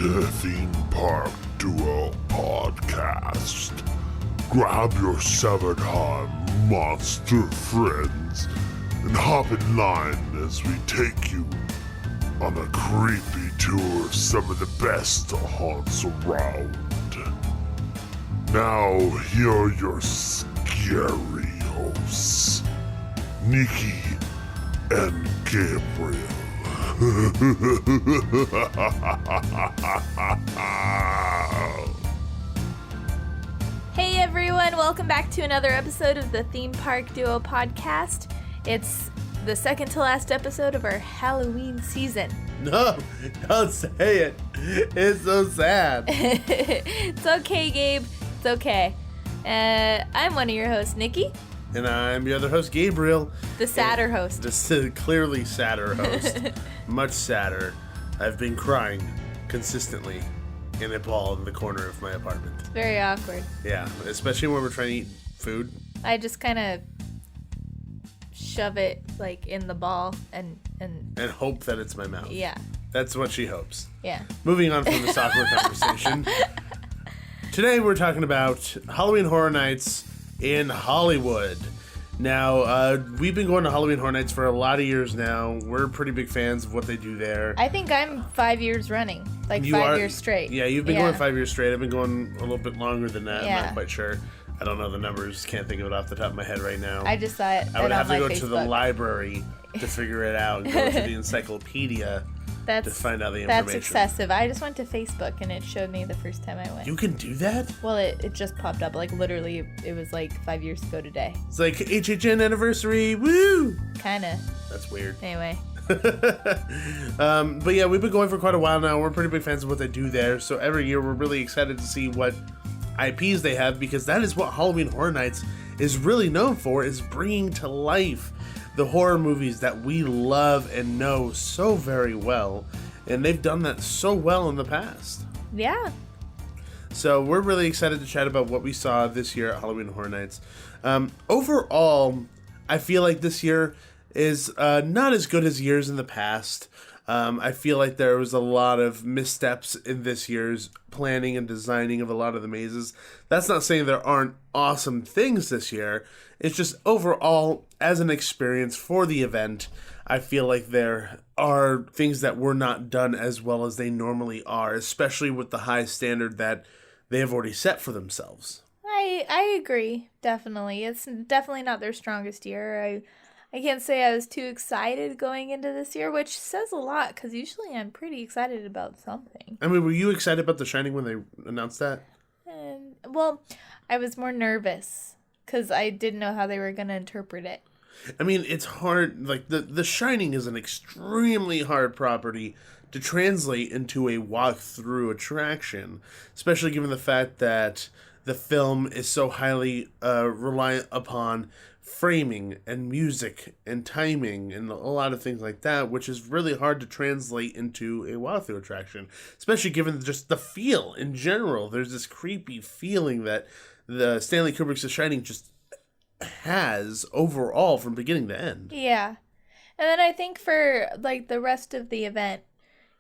to the Theme Park Duo Podcast. Grab your seven-time monster friends and hop in line as we take you on a creepy tour of some of the best haunts around. Now, here are your scary hosts, Nikki and Gabriel. Hey everyone, welcome back to another episode of the Theme Park Duo Podcast. It's the second to last episode of our Halloween season. No, don't say it. It's so sad. It's okay, Gabe. It's okay. I'm one of your hosts, Nikki. And I'm your other host, Gabriel. The sadder host. The clearly sadder host. Much sadder. I've been crying consistently in a ball in the corner of my apartment. It's very awkward. Yeah, especially when we're trying to eat food. I just kind of shove it like in the ball and hope that it's my mouth. Yeah. That's what she hopes. Yeah. Moving on from this awkward conversation. Today we're talking about Halloween Horror Nights in Hollywood. Now, we've been going to Halloween Horror Nights for a lot of years now. We're pretty big fans of what they do there. I think I'm 5 years running. Like 5 years straight. Yeah, you've been going 5 years straight. I've been going a little bit longer than that. Yeah. I'm not quite sure. I don't know the numbers. Can't think of it off the top of my head right now. I just saw it I would have to go Facebook. to the library to figure it out and go to the encyclopedia to find out the information. That's excessive. I just went to Facebook and it showed me the first time I went. You can do that? Well, it just popped up. Like, literally, it was like 5 years ago today. It's like HHN anniversary. Woo! Kinda. That's weird. Anyway. But yeah, we've been going for quite a while now. We're pretty big fans of what they do there. So every year we're really excited to see what IPs they have, because that is what Halloween Horror Nights is really known for, is bringing to life the horror movies that we love and know so very well. And they've done that so well in the past. Yeah. So we're really excited to chat about what we saw this year at Halloween Horror Nights. Overall, I feel like this year is not as good as years in the past. I feel like there was a lot of missteps in this year's planning and designing of a lot of the mazes. That's not saying there aren't awesome things this year. It's just overall, as an experience for the event, I feel like there are things that were not done as well as they normally are, especially with the high standard that they have already set for themselves. I agree, definitely. It's definitely not their strongest year. I can't say I was too excited going into this year, which says a lot, because usually I'm pretty excited about something. I mean, were you excited about The Shining when they announced that? Well, I was more nervous, because I didn't know how they were going to interpret it. I mean, it's hard. Like, The Shining is an extremely hard property to translate into a walk-through attraction, especially given the fact that the film is so highly reliant upon framing and music and timing and a lot of things like that, which is really hard to translate into a walk-through attraction, especially given just the feel in general. There's this creepy feeling that the Stanley Kubrick's The Shining just has overall from beginning to end. Yeah. And then I think for like the rest of the event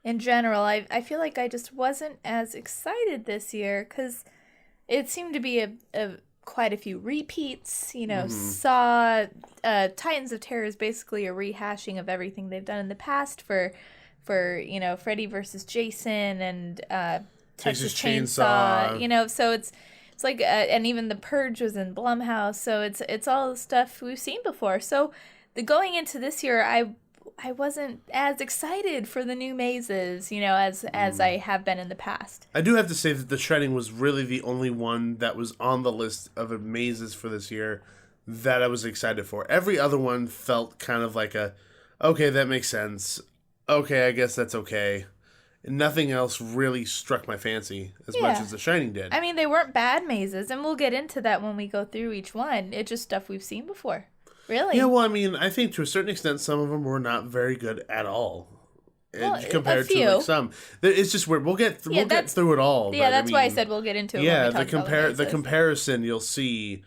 in general, I feel like I just wasn't as excited this year, because it seemed to be quite a few repeats. You know, Saw, Titans of Terror is basically a rehashing of everything they've done in the past for you know, Freddy versus Jason and Texas Chainsaw. You know, so it's like, and even The Purge was in Blumhouse, so it's all the stuff we've seen before. So going into this year, I wasn't as excited for the new mazes, you know, as I have been in the past. I do have to say that The Shining was really the only one that was on the list of mazes for this year that I was excited for. Every other one felt kind of like okay, that makes sense. Okay, I guess that's okay. And nothing else really struck my fancy as much as The Shining did. I mean, they weren't bad mazes, and we'll get into that when we go through each one. It's just stuff we've seen before. Really? Yeah, well, I mean, I think to a certain extent, some of them were not very good at all. Well, compared to like some. It's just weird. We'll get through it all. Yeah, that's why I said we'll get into it. Yeah, when we talk about the comparison you'll see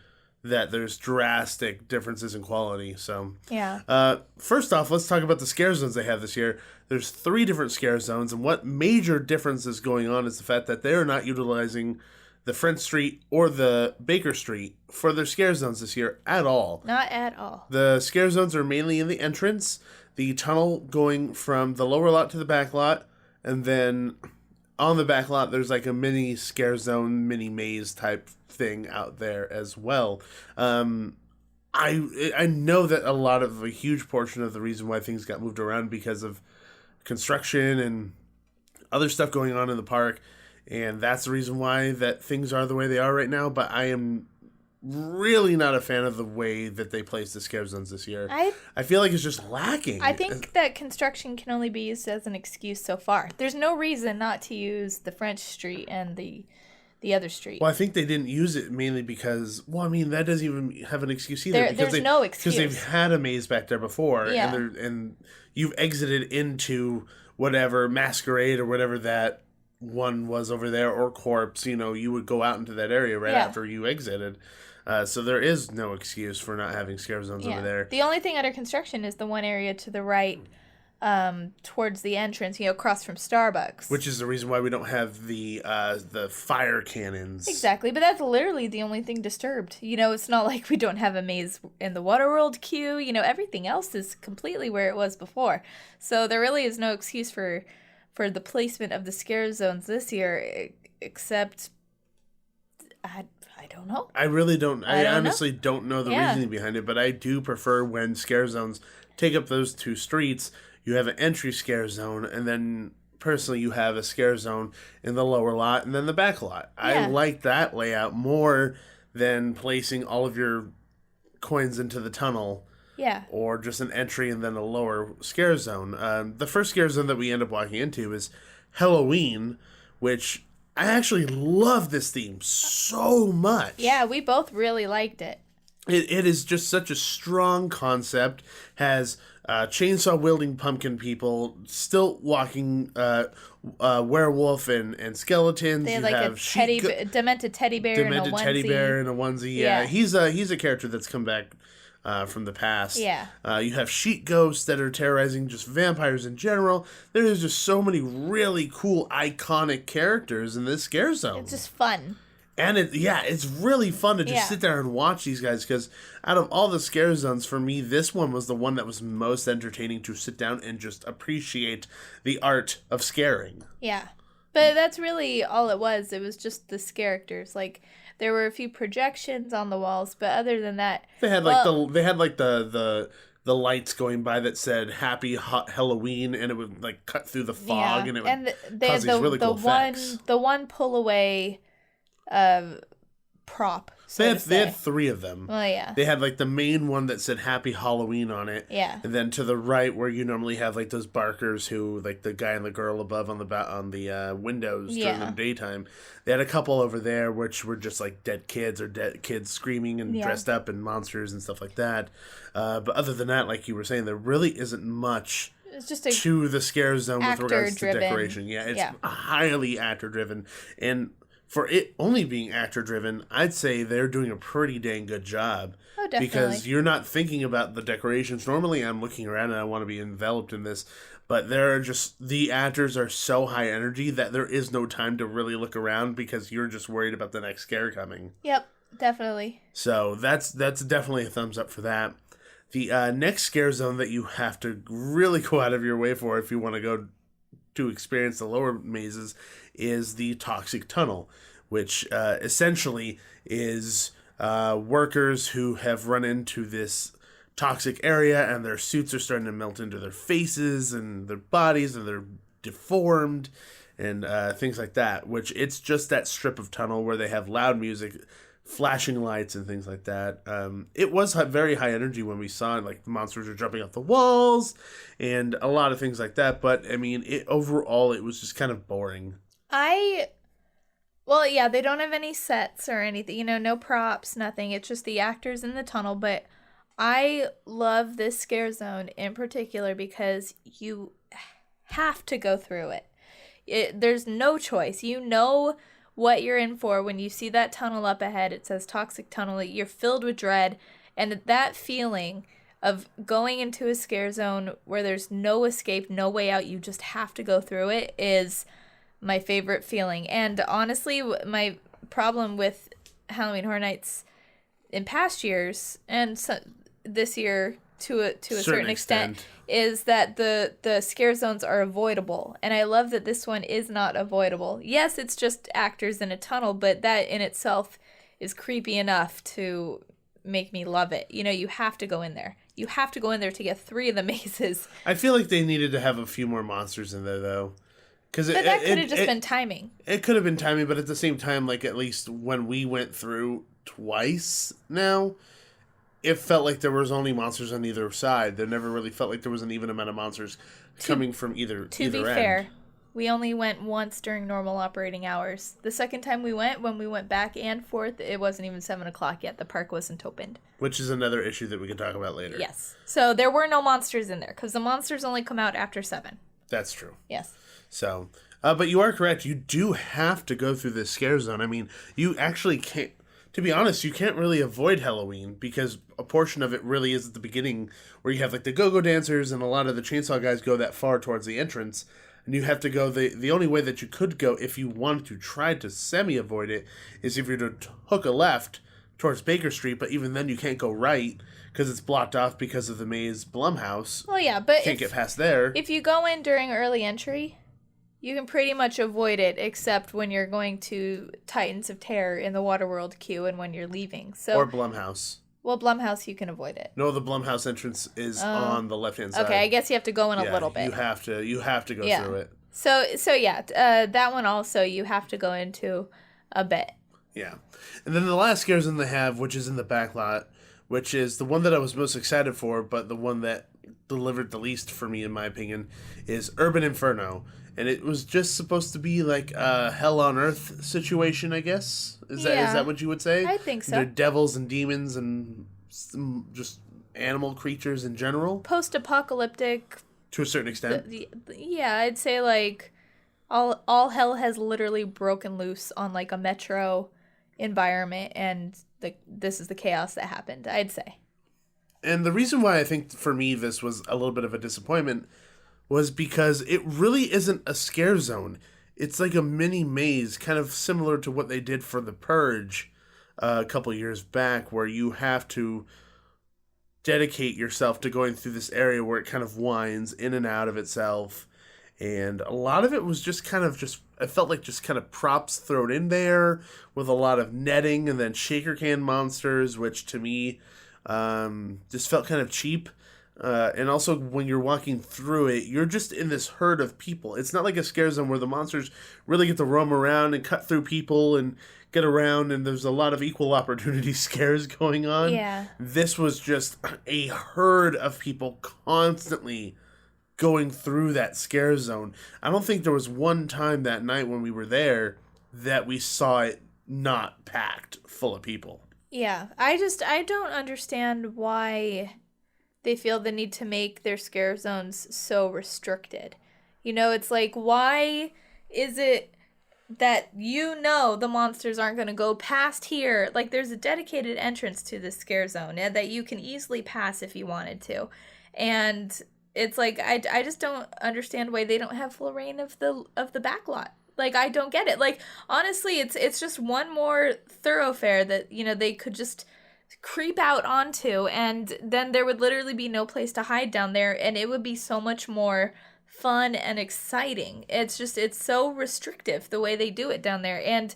that there's drastic differences in quality. So, Yeah. First off, let's talk about the scare zones they have this year. There's 3 different scare zones, and what major difference is going on is the fact that they are not utilizing the French Street or the Baker Street for their scare zones this year at all. Not at all. The scare zones are mainly in the entrance, the tunnel going from the lower lot to the back lot, and then on the back lot there's like a mini scare zone, mini maze type thing out there as well. I know that a huge portion of the reason why things got moved around because of construction and other stuff going on in the park, and that's the reason why that things are the way they are right now. But I am really not a fan of the way that they place the scare zones this year. I feel like it's just lacking. I think that construction can only be used as an excuse so far. There's no reason not to use the French Street and the other street. Well, I think they didn't use it mainly because, that doesn't even have an excuse either. There's no excuse. Because they've had a maze back there before, Yeah. and you've exited into whatever masquerade or whatever that one was over there, or corpse. You would go out into that area right after you exited. So there is no excuse for not having scare zones over there. The only thing under construction is the one area to the right, towards the entrance, across from Starbucks. Which is the reason why we don't have the fire cannons. Exactly, but that's literally the only thing disturbed. It's not like we don't have a maze in the Waterworld queue. Everything else is completely where it was before. So there really is no excuse for the placement of the scare zones this year, except I don't know. I really don't. I honestly know. don't know the reasoning behind it, but I do prefer when scare zones take up those 2 streets. You have an entry scare zone, and then personally you have a scare zone in the lower lot and then the back lot. I like that layout more than placing all of your coins into the tunnel. Yeah. Or just an entry and then a lower scare zone. The first scare zone that we end up walking into is Halloween, which I actually love this theme so much. Yeah, we both really liked it. It is just such a strong concept. Has chainsaw wielding pumpkin people, still walking werewolf and skeletons. They have a demented teddy bear in a onesie. Demented teddy bear in a onesie. Yeah, he's a character that's come back from the past. Yeah. You have sheet ghosts that are terrorizing just vampires in general. There is just so many really cool, iconic characters in this scare zone. It's just fun. And it's really fun to just sit there and watch these guys, because out of all the scare zones, for me, this one was the one that was most entertaining to sit down and just appreciate the art of scaring. Yeah. But that's really all it was. It was just the characters. Like, there were a few projections on the walls, but other than that, they had the lights going by that said "Happy Halloween," and it would like cut through the fog, and it would cause these really cool effects. The one pull away prop. They had 3 of them. Oh yeah. They had like the main one that said "Happy Halloween" on it. Yeah. And then to the right, where you normally have like those barkers who, like the guy and the girl above on the windows during the daytime, they had a couple over there which were just like dead kids or dead kids screaming and dressed up in monsters and stuff like that. But other than that, like you were saying, there really isn't much. It's just to the scare zone with regards to actor-driven. decoration. Yeah, it's highly actor driven, and for it only being actor driven, I'd say they're doing a pretty dang good job. Oh, definitely. Because you're not thinking about the decorations. Normally I'm looking around and I want to be enveloped in this, but the actors are so high energy that there is no time to really look around because you're just worried about the next scare coming. Yep, definitely. So that's definitely a thumbs up for that. The next scare zone that you have to really go out of your way for if you want to go to experience the lower mazes is the toxic tunnel, which essentially is workers who have run into this toxic area and their suits are starting to melt into their faces and their bodies, and they're deformed and things like that, which it's just that strip of tunnel where they have loud music, flashing lights and things like that. It was very high energy when we saw it. Like, the monsters were jumping off the walls and a lot of things like that. But I mean, overall, it was just kind of boring. Well, yeah, they don't have any sets or anything. No props, nothing. It's just the actors in the tunnel. But I love this scare zone in particular because you have to go through it. There's no choice. what you're in for when you see that tunnel up ahead. It says toxic tunnel. You're filled with dread. And that feeling of going into a scare zone where there's no escape, no way out, you just have to go through it is my favorite feeling. And honestly, my problem with Halloween Horror Nights in past years, and so this year to a certain extent, is that the scare zones are avoidable. And I love that this one is not avoidable. Yes, it's just actors in a tunnel, but that in itself is creepy enough to make me love it. You know, you have to go in there. You have to go in there to get 3 of the mazes. I feel like they needed to have a few more monsters in there, though. But that could have just been timing. It could have been timing, but at the same time, like, at least when we went through twice now, it felt like there was only monsters on either side. There never really felt like there was an even amount of monsters coming from either end. To be fair, we only went once during normal operating hours. The second time we went, when we went back and forth, it wasn't even 7 o'clock yet. The park wasn't opened. Which is another issue that we can talk about later. Yes. So there were no monsters in there, because the monsters only come out after 7. That's true. Yes. So, but you are correct. You do have to go through this scare zone. I mean, you actually can't, to be honest, you can't really avoid Halloween because a portion of it really is at the beginning where you have like the go-go dancers and a lot of the chainsaw guys go that far towards the entrance. And you have to go, the only way that you could go if you wanted to try to semi-avoid it is if you're to hook a left towards Baker Street, but even then you can't go right because it's blocked off because of the maze Blumhouse. Well, yeah, but can't get past there. If you go in during early entry, you can pretty much avoid it, except when you're going to Titans of Terror in the Waterworld queue and when you're leaving. So, or Blumhouse. Well, Blumhouse, you can avoid it. No, the Blumhouse entrance is on the left-hand side. Okay, I guess you have to go in a little bit. You have to go through it. So yeah, that one also you have to go into a bit. Yeah. And then the last scare zone they have, which is in the back lot, which is the one that I was most excited for, but the one that delivered the least for me, in my opinion, is Urban Inferno. And it was just supposed to be like a Hell on Earth situation, I guess. Is that what you would say? I think so. They're devils and demons and just animal creatures in general. Post-apocalyptic. To a certain extent. Yeah, I'd say like all hell has literally broken loose on like a metro environment, and this is the chaos that happened, I'd say. And the reason why I think for me this was a little bit of a disappointment was because it really isn't a scare zone. It's like a mini maze, kind of similar to what they did for The Purge a couple years back, where you have to dedicate yourself to going through this area where it kind of winds in and out of itself. And a lot of it was just kind of it felt like just kind of props thrown in there with a lot of netting and then shaker can monsters, which to me just felt kind of cheap. And also when you're walking through it, you're just in this herd of people. It's not like a scare zone where the monsters really get to roam around and cut through people and get around, and there's a lot of equal opportunity scares going on. Yeah. This was just a herd of people constantly going through that scare zone. I don't think there was one time that night when we were there that we saw it not packed full of people. Yeah. I don't understand why they feel the need to make their scare zones so restricted. You know, it's like, why is it that the monsters aren't going to go past here? Like, there's a dedicated entrance to the scare zone that you can easily pass if you wanted to. And it's like, I just don't understand why they don't have full reign of the back lot. Like, I don't get it. Like, honestly, it's just one more thoroughfare that, you know, they could just creep out onto, and then there would literally be no place to hide down there, and it would be so much more fun and exciting. It's so restrictive the way they do it down there, and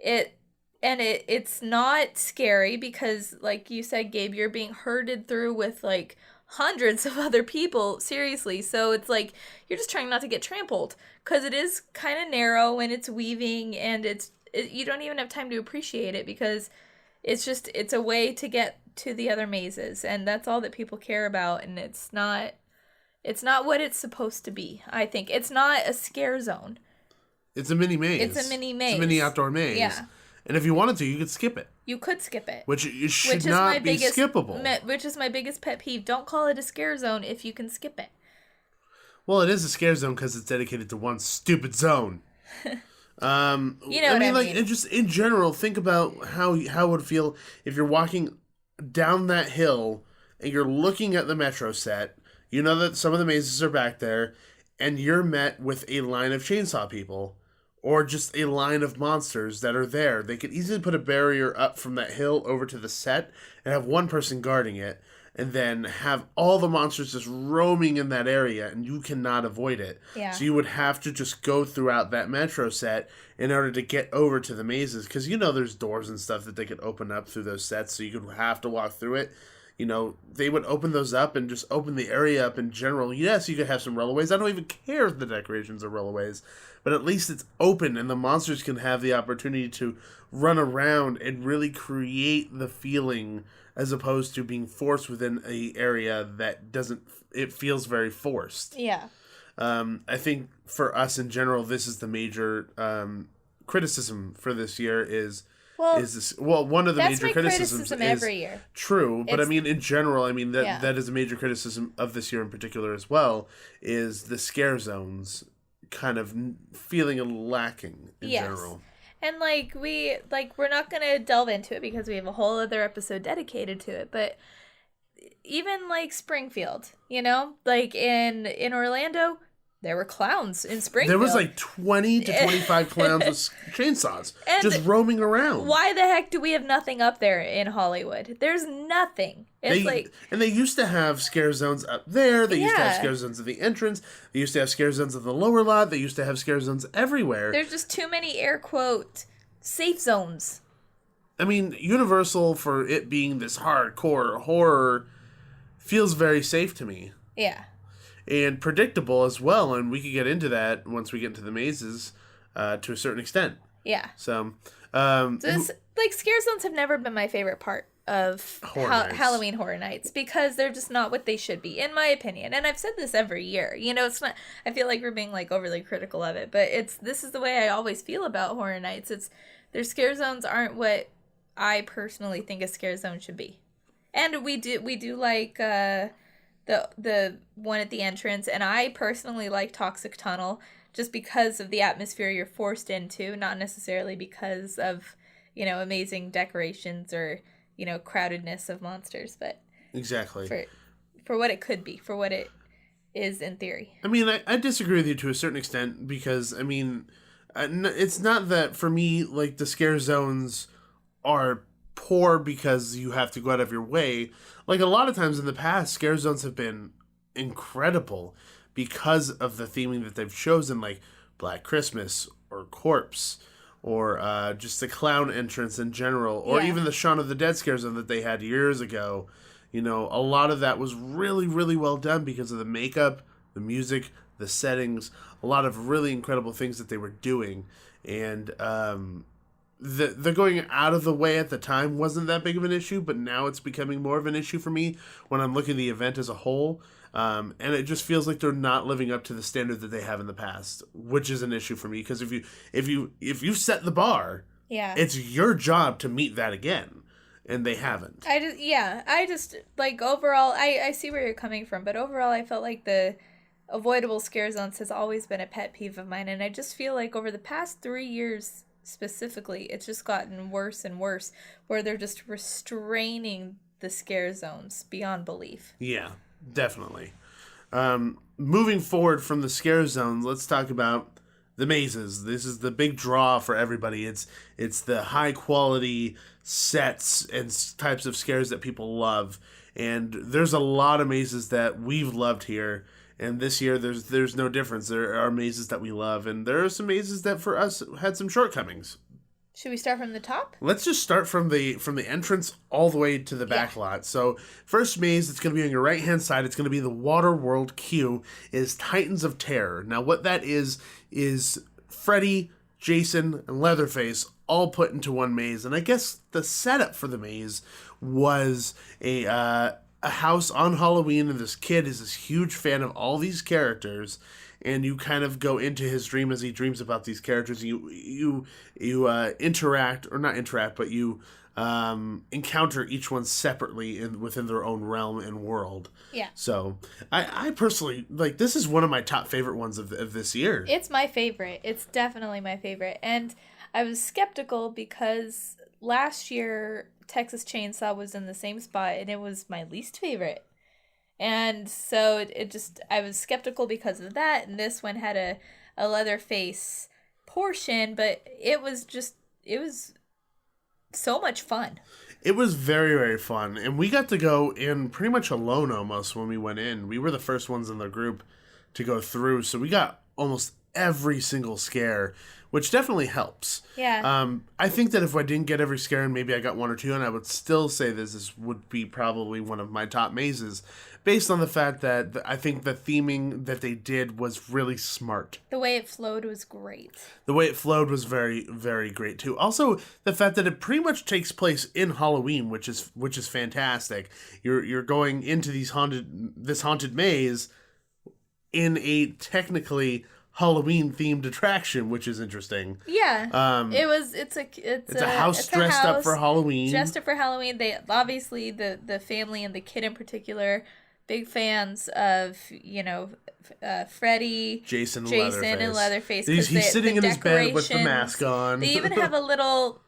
it's not scary because, like you said, Gabe, you're being herded through with like hundreds of other people, seriously. So it's like you're just trying not to get trampled because it is kind of narrow and it's weaving, and you don't even have time to appreciate it because it's a way to get to the other mazes, and that's all that people care about, and it's not what it's supposed to be. I think it's not a scare zone. It's a mini maze. It's a mini mini outdoor maze. Yeah. And if you wanted to, you could skip it. You could skip it. Which should not be skippable. Which is my biggest pet peeve. Don't call it a scare zone if you can skip it. Well, it is a scare zone because it's dedicated to one stupid zone. You know what I mean? And just in general, think about how it would feel if you're walking down that hill and you're looking at the metro set. You know that some of the mazes are back there, and you're met with a line of chainsaw people, or just a line of monsters that are there. They could easily put a barrier up from that hill over to the set and have one person guarding it, and then have all the monsters just roaming in that area, and you cannot avoid it. Yeah. So you would have to just go throughout that metro set in order to get over to the mazes, because there's doors and stuff that they could open up through those sets, so you could have to walk through it. They would open those up and just open the area up in general. Yes, you could have some rollaways. I don't even care if the decorations are rollaways, but at least it's open and the monsters can have the opportunity to run around and really create the feeling, as opposed to being forced within a area that doesn't. It feels very forced. Yeah. I think for us in general, this is the major criticism for this year one of the major criticisms criticism every year. True, but in general, that is a major criticism of this year in particular as well, is the scare zones kind of feeling lacking in general. And we're not going to delve into it because we have a whole other episode dedicated to it, but even Springfield, in Orlando, there were clowns in Springfield. There was 20 to 25 clowns with chainsaws just roaming around. Why the heck do we have nothing up there in Hollywood? There's nothing. It's and they used to have scare zones up there. They used to have scare zones at the entrance. They used to have scare zones at the lower lot. They used to have scare zones everywhere. There's just too many air quote safe zones. Universal, for it being this hardcore horror, feels very safe to me. Yeah. And predictable as well, and we could get into that once we get into the mazes to a certain extent. Yeah. So, scare zones have never been my favorite part of Halloween Horror Nights, because they're just not what they should be, in my opinion. And I've said this every year. It's not. I feel like we're being overly critical of it, but this is the way I always feel about Horror Nights. Their scare zones aren't what I personally think a scare zone should be, and we do like. The one at the entrance, and I personally like Toxic Tunnel just because of the atmosphere you're forced into, not necessarily because of, amazing decorations or, crowdedness of monsters, but exactly for what it could be, for what it is in theory. I disagree with you to a certain extent, because it's not that for me, the scare zones are poor because you have to go out of your way. A lot of times in the past, scare zones have been incredible because of the theming that they've chosen, like Black Christmas or Corpse, or just the clown entrance in general, or even the Shaun of the Dead scare zone that they had years ago. A lot of that was really, really well done because of the makeup, the music, the settings, a lot of really incredible things that they were doing. And the going out of the way at the time wasn't that big of an issue, but now it's becoming more of an issue for me when I'm looking at the event as a whole. And it just feels like they're not living up to the standard that they have in the past, which is an issue for me, because if you set the bar, it's your job to meet that again, and they haven't. I just overall, I see where you're coming from, but overall I felt like the avoidable scare zones has always been a pet peeve of mine, and I just feel like over the past 3 years specifically, it's just gotten worse and worse, where they're just restraining the scare zones beyond belief. Yeah, definitely. Moving forward from the scare zones, let's talk about the mazes. This is the big draw for everybody. It's the high quality sets and types of scares that people love, and there's a lot of mazes that we've loved here. And this year, there's no difference. There are mazes that we love, and there are some mazes that for us had some shortcomings. Should we start from the top? Let's just start from the entrance all the way to the back lot. So first maze, it's going to be on your right hand side. It's going to be the Waterworld queue. Is Titans of Terror. Now what that is Freddy, Jason, and Leatherface all put into one maze. And I guess the setup for the maze was a house on Halloween, and this kid is this huge fan of all these characters, and you kind of go into his dream as he dreams about these characters. You interact, or not interact, but you encounter each one separately within their own realm and world. Yeah. So I personally, like, this is one of my top favorite ones of this year. It's my favorite. It's definitely my favorite. And I was skeptical because last year Texas Chainsaw was in the same spot and it was my least favorite. And so it just, I was skeptical because of that. And this one had a Leatherface portion, but it was so much fun. It was very, very fun. And we got to go in pretty much alone almost when we went in. We were the first ones in the group to go through. So we got almost every single scare, which definitely helps. Yeah. I think that if I didn't get every scare and maybe I got one or two, and I would still say this would be probably one of my top mazes, based on the fact that I think the theming that they did was really smart. The way it flowed was great. The way it flowed was very, very great too. Also, the fact that it pretty much takes place in Halloween, which is fantastic. You're going into this haunted maze in a technically Halloween themed attraction, which is interesting. Yeah. It's a house dressed up for Halloween. Dressed up for Halloween. They obviously the family and the kid in particular, big fans of, Freddy, Jason and Leatherface. He's sitting in his bed with the mask on. They even have a little,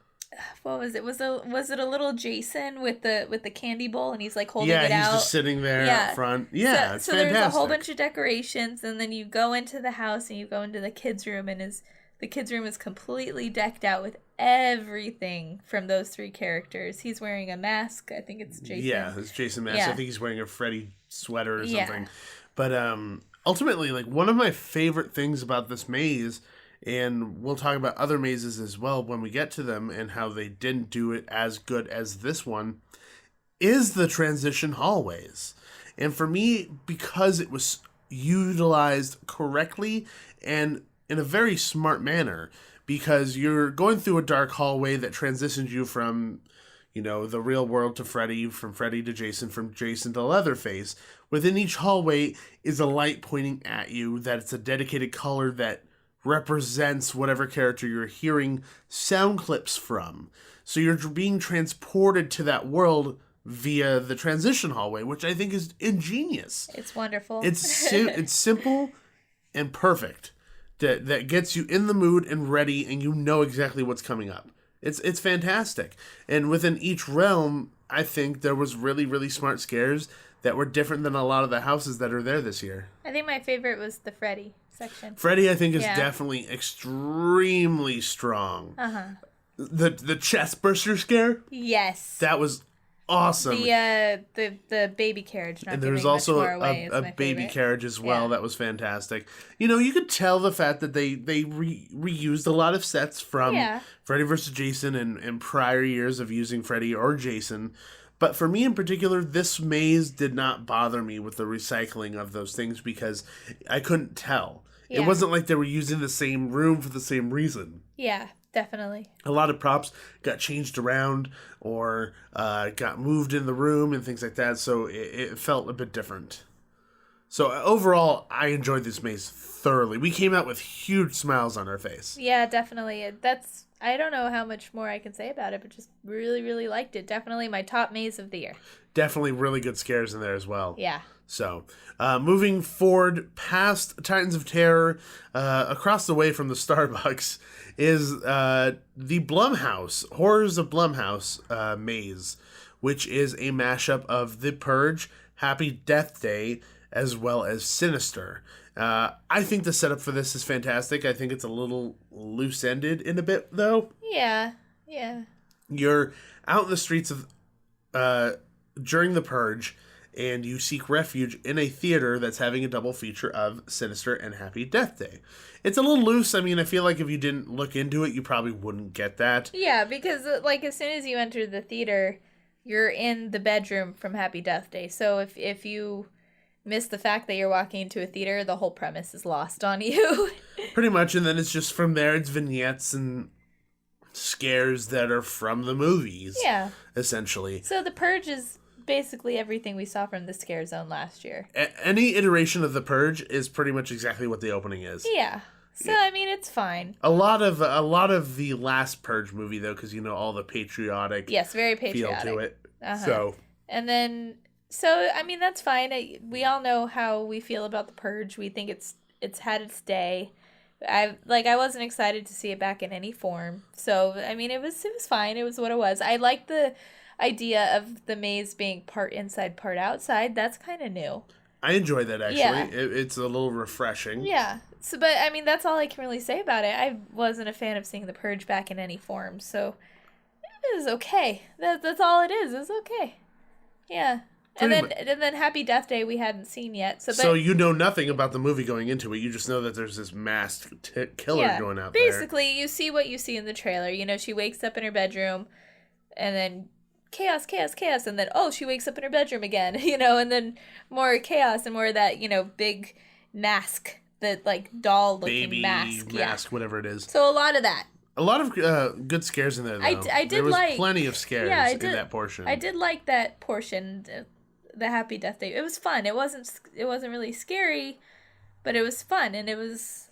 what was it? Was it a little Jason with the candy bowl, and he's like holding it out? Yeah, he's just sitting there up front. Yeah, it's so fantastic. there's a whole bunch of decorations, and then you go into the house and you go into the kids' room, and the kids' room is completely decked out with everything from those three characters. He's wearing a mask. I think it's Jason. Yeah, it's Jason mask. Yeah. I think he's wearing a Freddy sweater or something. But ultimately, like, one of my favorite things about this maze, and we'll talk about other mazes as well when we get to them and how they didn't do it as good as this one, is the transition hallways. And for me, because it was utilized correctly and in a very smart manner, because you're going through a dark hallway that transitions you from, the real world to Freddy, from Freddy to Jason, from Jason to Leatherface. Within each hallway is a light pointing at you, that it's a dedicated color that represents whatever character you're hearing sound clips from. So you're being transported to that world via the transition hallway, which I think is ingenious. It's wonderful. It's simple and perfect. That gets you in the mood and ready, and you know exactly what's coming up. It's fantastic. And within each realm, I think there was really, really smart scares that were different than a lot of the houses that are there this year. I think my favorite was the Freddy section. Freddy, I think, is definitely extremely strong. Uh-huh. The chest burster scare? Yes. That was awesome. The baby carriage. Not and there was also a baby carriage as well. That was fantastic. You could tell the fact that they reused a lot of sets from Freddy vs. Jason and prior years of using Freddy or Jason. But for me in particular, this maze did not bother me with the recycling of those things because I couldn't tell. Yeah. It wasn't like they were using the same room for the same reason. Yeah, definitely. A lot of props got changed around or got moved in the room and things like that, so it felt a bit different. So overall, I enjoyed this maze thoroughly. We came out with huge smiles on our face. Yeah, definitely. I don't know how much more I can say about it, but just really, really liked it. Definitely my top maze of the year. Definitely really good scares in there as well. Yeah. So, moving forward past Titans of Terror, across the way from the Starbucks, is the Blumhouse, Horrors of Blumhouse maze, which is a mashup of The Purge, Happy Death Day, as well as Sinister. I think the setup for this is fantastic. I think it's a little loose-ended in a bit, though. Yeah. You're out in the streets of during the Purge, and you seek refuge in a theater that's having a double feature of Sinister and Happy Death Day. It's a little loose. I mean, I feel like if you didn't look into it, you probably wouldn't get that. Yeah, because as soon as you enter the theater, you're in the bedroom from Happy Death Day. So if you miss the fact that you're walking into a theater, the whole premise is lost on you. Pretty much, and then it's just from there, it's vignettes and scares that are from the movies. Yeah. Essentially. So The Purge is basically everything we saw from the Scare Zone last year. Any iteration of The Purge is pretty much exactly what the opening is. Yeah. So I mean, it's fine. A lot of the last Purge movie though, because all the patriotic Yes, very patriotic feel to it. So I mean, that's fine. We all know how we feel about the Purge. We think it's had its day. I wasn't excited to see it back in any form. So I mean, it was fine. It was what it was. I like the idea of the maze being part inside, part outside. That's kind of new. I enjoy that actually. Yeah. It's a little refreshing. Yeah. So, but I mean, that's all I can really say about it. I wasn't a fan of seeing the Purge back in any form, so it was okay. That's all it is. It's okay. Yeah. And then Happy Death Day we hadn't seen yet. So you know nothing about the movie going into it. You just know that there's this masked killer going out there. Basically, you see what you see in the trailer. She wakes up in her bedroom, and then chaos, chaos, chaos, and then she wakes up in her bedroom again. And then more chaos and more of that big mask, that doll looking mask, whatever it is. So a lot of that. A lot of good scares in there, though. There was plenty of scares in that portion. I did like that portion, the Happy Death Day. It was fun. It wasn't really scary, but it was fun, and it was,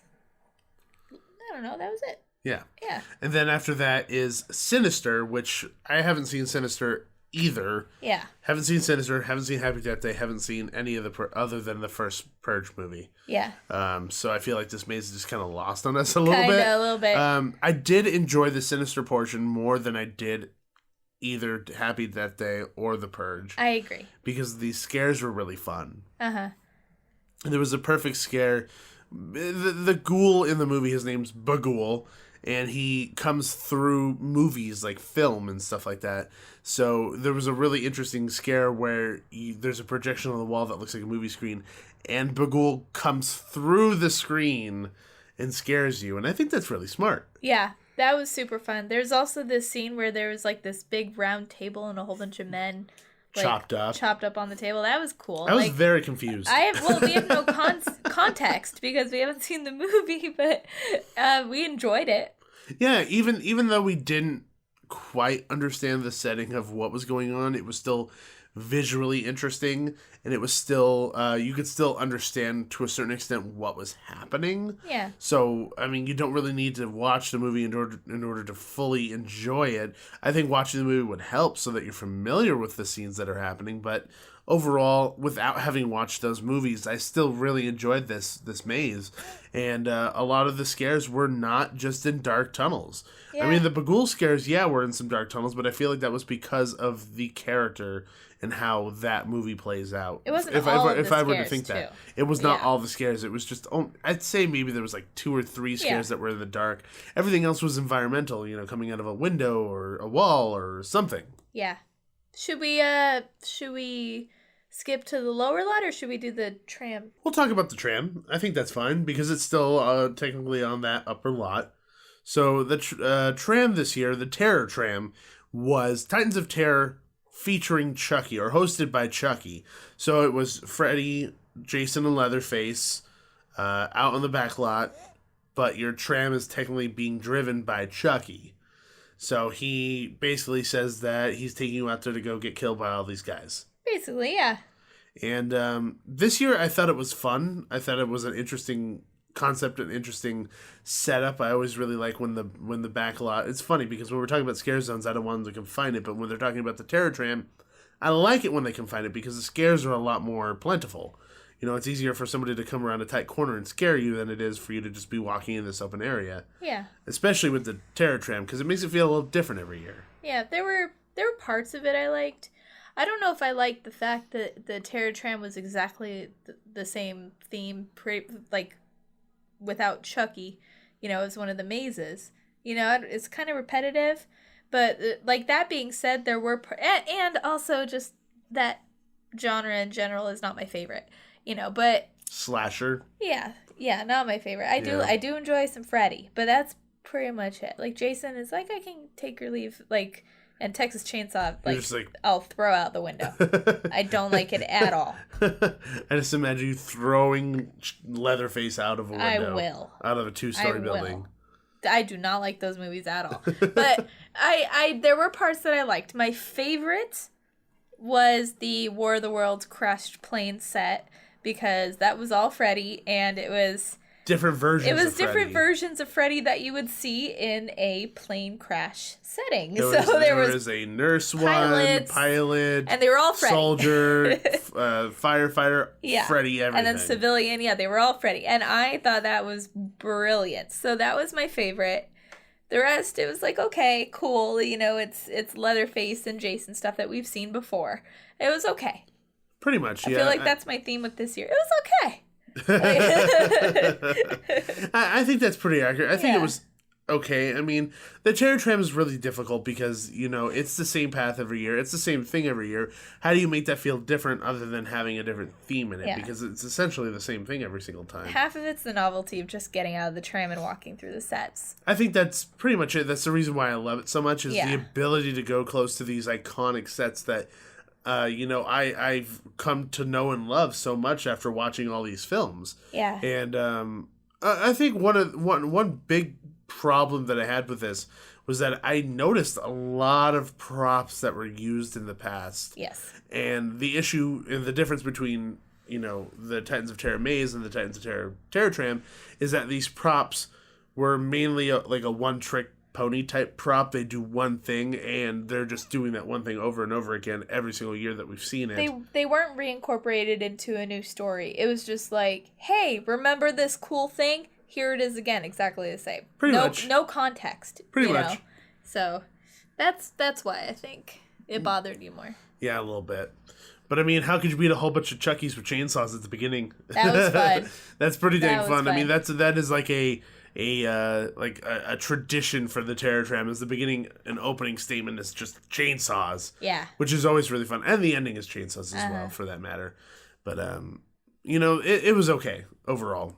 I don't know, that was it. Yeah. Yeah. And then after that is Sinister, which I haven't seen Sinister either. Yeah. Haven't seen Sinister, haven't seen Happy Death Day, haven't seen any of the other than the first Purge movie. Yeah. So I feel like this maze is just kind of lost on us a little bit. A little bit. I did enjoy the Sinister portion more than I did either Happy Death Day or the Purge. I agree. Because the scares were really fun. Uh-huh. And there was a perfect scare. The ghoul in the movie, his name's Baghoul, and he comes through movies like film and stuff like that. So there was a really interesting scare where there's a projection on the wall that looks like a movie screen, and Baghoul comes through the screen and scares you. And I think that's really smart. Yeah, that was super fun. There's also this scene where there was this big round table and a whole bunch of men chopped up on the table. That was cool. I was very confused. We have no context because we haven't seen the movie, but we enjoyed it. Yeah, even though we didn't quite understand the setting of what was going on, it was still visually interesting, and it was still you could still understand to a certain extent what was happening. Yeah. So I mean, you don't really need to watch the movie in order to fully enjoy it. I think watching the movie would help so that you're familiar with the scenes that are happening. But overall, without having watched those movies, I still really enjoyed this maze, and a lot of the scares were not just in dark tunnels. Yeah. I mean, the Baghoul scares, were in some dark tunnels, but I feel like that was because of the character and how that movie plays out. It wasn't if I were to think too. that. It was not all the scares. It was just, I'd say maybe there was 2 or 3 scares that were in the dark. Everything else was environmental, coming out of a window or a wall or something. Yeah. Should we skip to the lower lot, or should we do the tram? We'll talk about the tram. I think that's fine because it's still technically on that upper lot. So the tram this year, the Terror Tram, was Titans of Terror featuring Chucky, or hosted by Chucky. So it was Freddy, Jason, and Leatherface out on the back lot, but your tram is technically being driven by Chucky. So he basically says that he's taking you out there to go get killed by all these guys. Basically, yeah. And this year I thought it was fun. I thought it was an interesting concept, an interesting setup. I always really like when the back lot. It's funny because when we're talking about scare zones, I don't want them to confine it, but when they're talking about the Terror Tram, I like it when they confine it because the scares are a lot more plentiful. It's easier for somebody to come around a tight corner and scare you than it is for you to just be walking in this open area. Yeah. Especially with the Terror Tram, because it makes it feel a little different every year. Yeah, there were parts of it I liked. I don't know if I liked the fact that the Terror Tram was exactly the same theme, without Chucky. As one of the mazes. It's kind of repetitive. But, that being said, there were... and also just that genre in general is not my favorite. But... Slasher? Yeah, not my favorite. I do enjoy some Freddy, but that's pretty much it. Jason is I can take or leave, and Texas Chainsaw, I'll throw out the window. I don't like it at all. I just imagine you throwing Leatherface out of a window. I will. Out of a 2-story building. I do not like those movies at all. But there were parts that I liked. My favorite was the War of the Worlds crashed plane set, because that was all Freddy, and it was... different versions. It was of Freddy. different versions of Freddy that you would see in a plane crash setting. There was a nurse pilot, and they were all Freddy. Soldier, firefighter, Freddy, everything. And then civilian, they were all Freddy. And I thought that was brilliant. So that was my favorite. The rest, it was like, okay, cool. It's Leatherface and Jason stuff that we've seen before. It was okay. Pretty much, I feel like that's my theme with this year. It was okay. I think that's pretty accurate. I think it was okay. I mean, the Terror Tram is really difficult because, it's the same path every year. It's the same thing every year. How do you make that feel different other than having a different theme in it? Yeah. Because it's essentially the same thing every single time. Half of it's the novelty of just getting out of the tram and walking through the sets. I think that's pretty much it. That's the reason why I love it so much is the ability to go close to these iconic sets that I've come to know and love so much after watching all these films. Yeah. And I think one big problem that I had with this was that I noticed a lot of props that were used in the past. Yes. And the issue and the difference between, the Titans of Terror Maze and the Titans of Terror Tram is that these props were mainly a one-trick pony type prop. They do one thing and they're just doing that one thing over and over again every single year that we've seen it. They weren't reincorporated into a new story. It was just like, hey, remember this cool thing? Here it is again, exactly the same. Pretty much. No context. Pretty much. So that's why I think it bothered you more. Yeah, a little bit. But I mean, how could you beat a whole bunch of Chuckies with chainsaws at the beginning? That was fun. That's pretty dang fun. I mean, that is like a tradition for the Terror Tram. Is the beginning and opening statement is just chainsaws. Yeah. Which is always really fun. And the ending is chainsaws as well, for that matter. But, it was okay overall.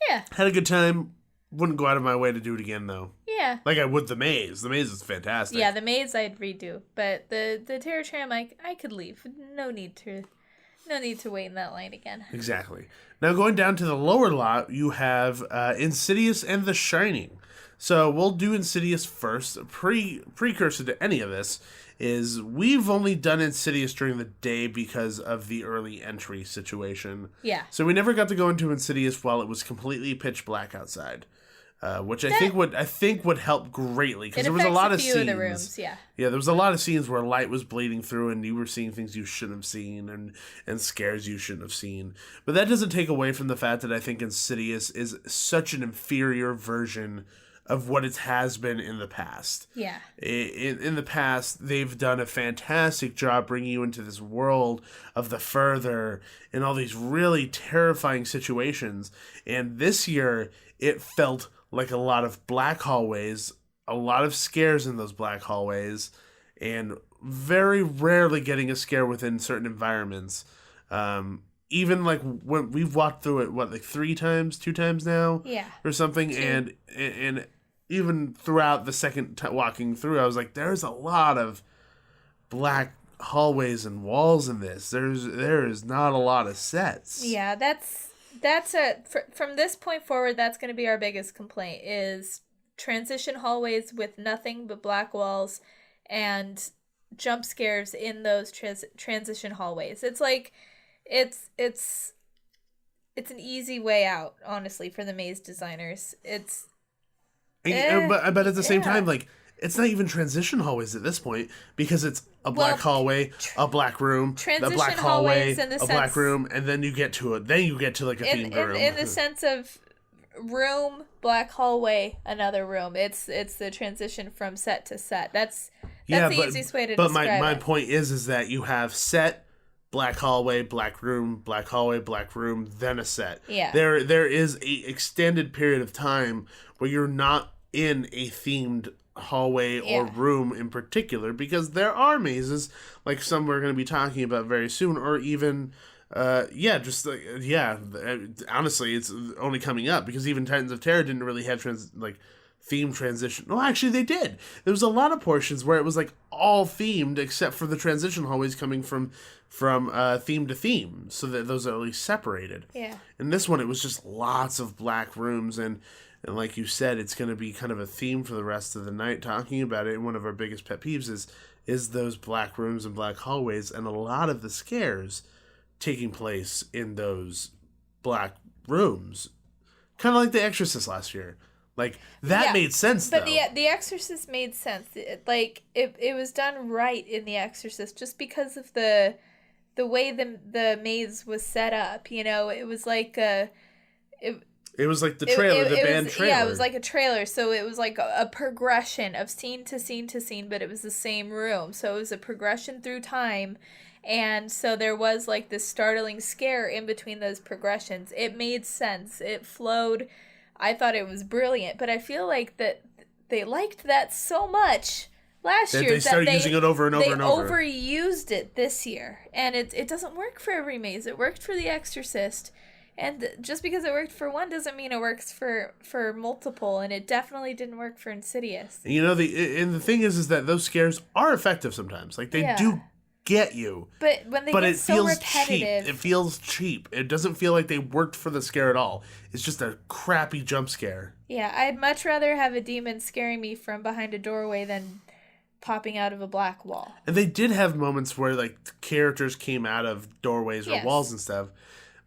Yeah. Had a good time. Wouldn't go out of my way to do it again, though. Yeah. Like I would the Maze. The Maze is fantastic. Yeah, the Maze I'd redo. But the Terror Tram, I could leave. No need to wait in that line again. Exactly. Now going down to the lower lot, you have Insidious and The Shining. So we'll do Insidious first. Precursor to any of this is we've only done Insidious during the day because of the early entry situation. Yeah. So we never got to go into Insidious while it was completely pitch black outside. Which I think would help greatly because there was a lot of scenes. Of the rooms, yeah, there was a lot of scenes where light was bleeding through and you were seeing things you shouldn't have seen and scares you shouldn't have seen. But that doesn't take away from the fact that I think Insidious is such an inferior version of what it has been in the past. Yeah. In the past, they've done a fantastic job bringing you into this world of the further and all these really terrifying situations. And this year, it felt like a lot of black hallways, a lot of scares in those black hallways, and very rarely getting a scare within certain environments. Even like when we've walked through it, like 2 times now? Yeah. Or something, and even throughout the second walking through, I was like, there's a lot of black hallways and walls in this. There is not a lot of sets. Yeah, from this point forward, that's going to be our biggest complaint is transition hallways with nothing but black walls and jump scares in those transition hallways. It's like it's an easy way out, honestly, for the maze designers. But at the same time, like, it's not even transition hallways at this point because it's a black hallway, a black room, a black hallway, a black room, and then you get to it. Then you get to like a themed room. In the sense of room, black hallway, another room. It's the transition from set to set. That's the easiest way to describe it. But my point is that you have set, black hallway, black room, black hallway, black room, then a set. Yeah. There is a extended period of time where you're not in a themed hallway or room in particular, because there are mazes like some we're going to be talking about very soon, or even honestly it's only coming up because even Titans of Terror didn't really have theme transition. No, actually they did. There was a lot of portions where it was like all themed except for the transition hallways coming from theme to theme, so that those are at least separated. Yeah. In this one, it was just lots of black rooms, and like you said, it's going to be kind of a theme for the rest of the night talking about it. And one of our biggest pet peeves is those black rooms and black hallways, and a lot of the scares taking place in those black rooms Kind of like The Exorcist last year. Like, that made sense, but though. The Exorcist made sense. It was done right in The Exorcist just because of the way the maze was set up. You know, it was like It was like the trailer, the band trailer. Yeah, it was like a trailer. So it was like a progression of scene to scene to scene, but it was the same room. So it was a progression through time. And so there was like this startling scare in between those progressions. It made sense. It flowed. I thought it was brilliant. But I feel like that they liked that so much last year. They started using it over and over and over. They overused it this year. And it doesn't work for every maze. It worked for The Exorcist. And just because it worked for one doesn't mean it works for multiple, and it definitely didn't work for Insidious. You know, the thing is that those scares are effective sometimes. Like, they do get you. But when they get so repetitive... cheap. It feels cheap. It doesn't feel like they worked for the scare at all. It's just a crappy jump scare. Yeah, I'd much rather have a demon scaring me from behind a doorway than popping out of a black wall. And they did have moments where, like, characters came out of doorways or walls and stuff,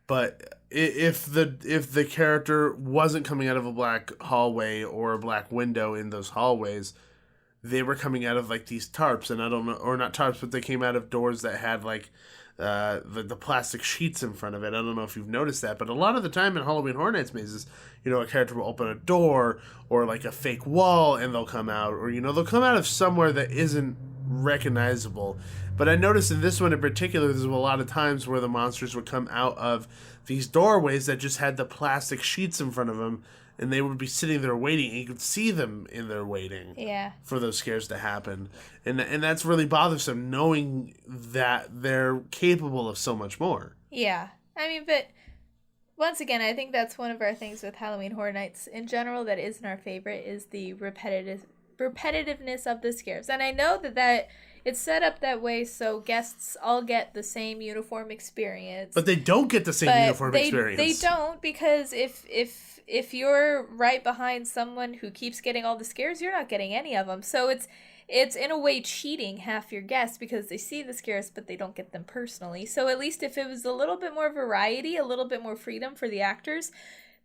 but... If the character wasn't coming out of a black hallway or a black window in those hallways, they were coming out of like these tarps, and I don't know, or not tarps, but they came out of doors that had like the plastic sheets in front of it. I don't know if you've noticed that, but a lot of the time in Halloween Horror Nights mazes, you know, a character will open a door or like a fake wall and they'll come out, or you know, they'll come out of somewhere that isn't recognizable. But I noticed in this one in particular, there's a lot of times where the monsters would come out of these doorways that just had the plastic sheets in front of them, and they would be sitting there waiting, and you could see them in there waiting for those scares to happen. And that's really bothersome, knowing that they're capable of so much more. Yeah. I mean, but once again, I think that's one of our things with Halloween Horror Nights in general that isn't our favorite, is the repetitiveness of the scares. And I know that it's set up that way so guests all get the same uniform experience. But they don't get the same uniform experience. They don't, because if you're right behind someone who keeps getting all the scares, you're not getting any of them. So it's in a way cheating half your guests because they see the scares but they don't get them personally. So at least if it was a little bit more variety, a little bit more freedom for the actors,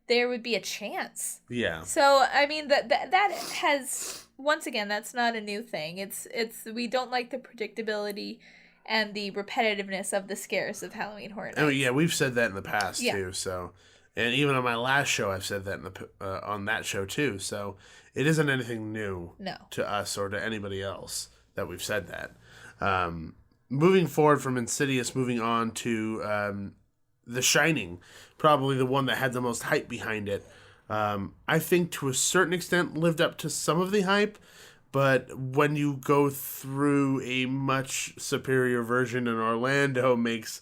there would be a chance. Yeah. So I mean that has, once again, that's not a new thing. It's we don't like the predictability and the repetitiveness of the scares of Halloween Horror Nights. I mean, yeah, we've said that in the past too. So, and even on my last show, I've said that on that show too. So it isn't anything new to us or to anybody else that we've said that. Moving forward from Insidious, moving on to The Shining, probably the one that had the most hype behind it. I think to a certain extent lived up to some of the hype, but when you go through a much superior version in Orlando, makes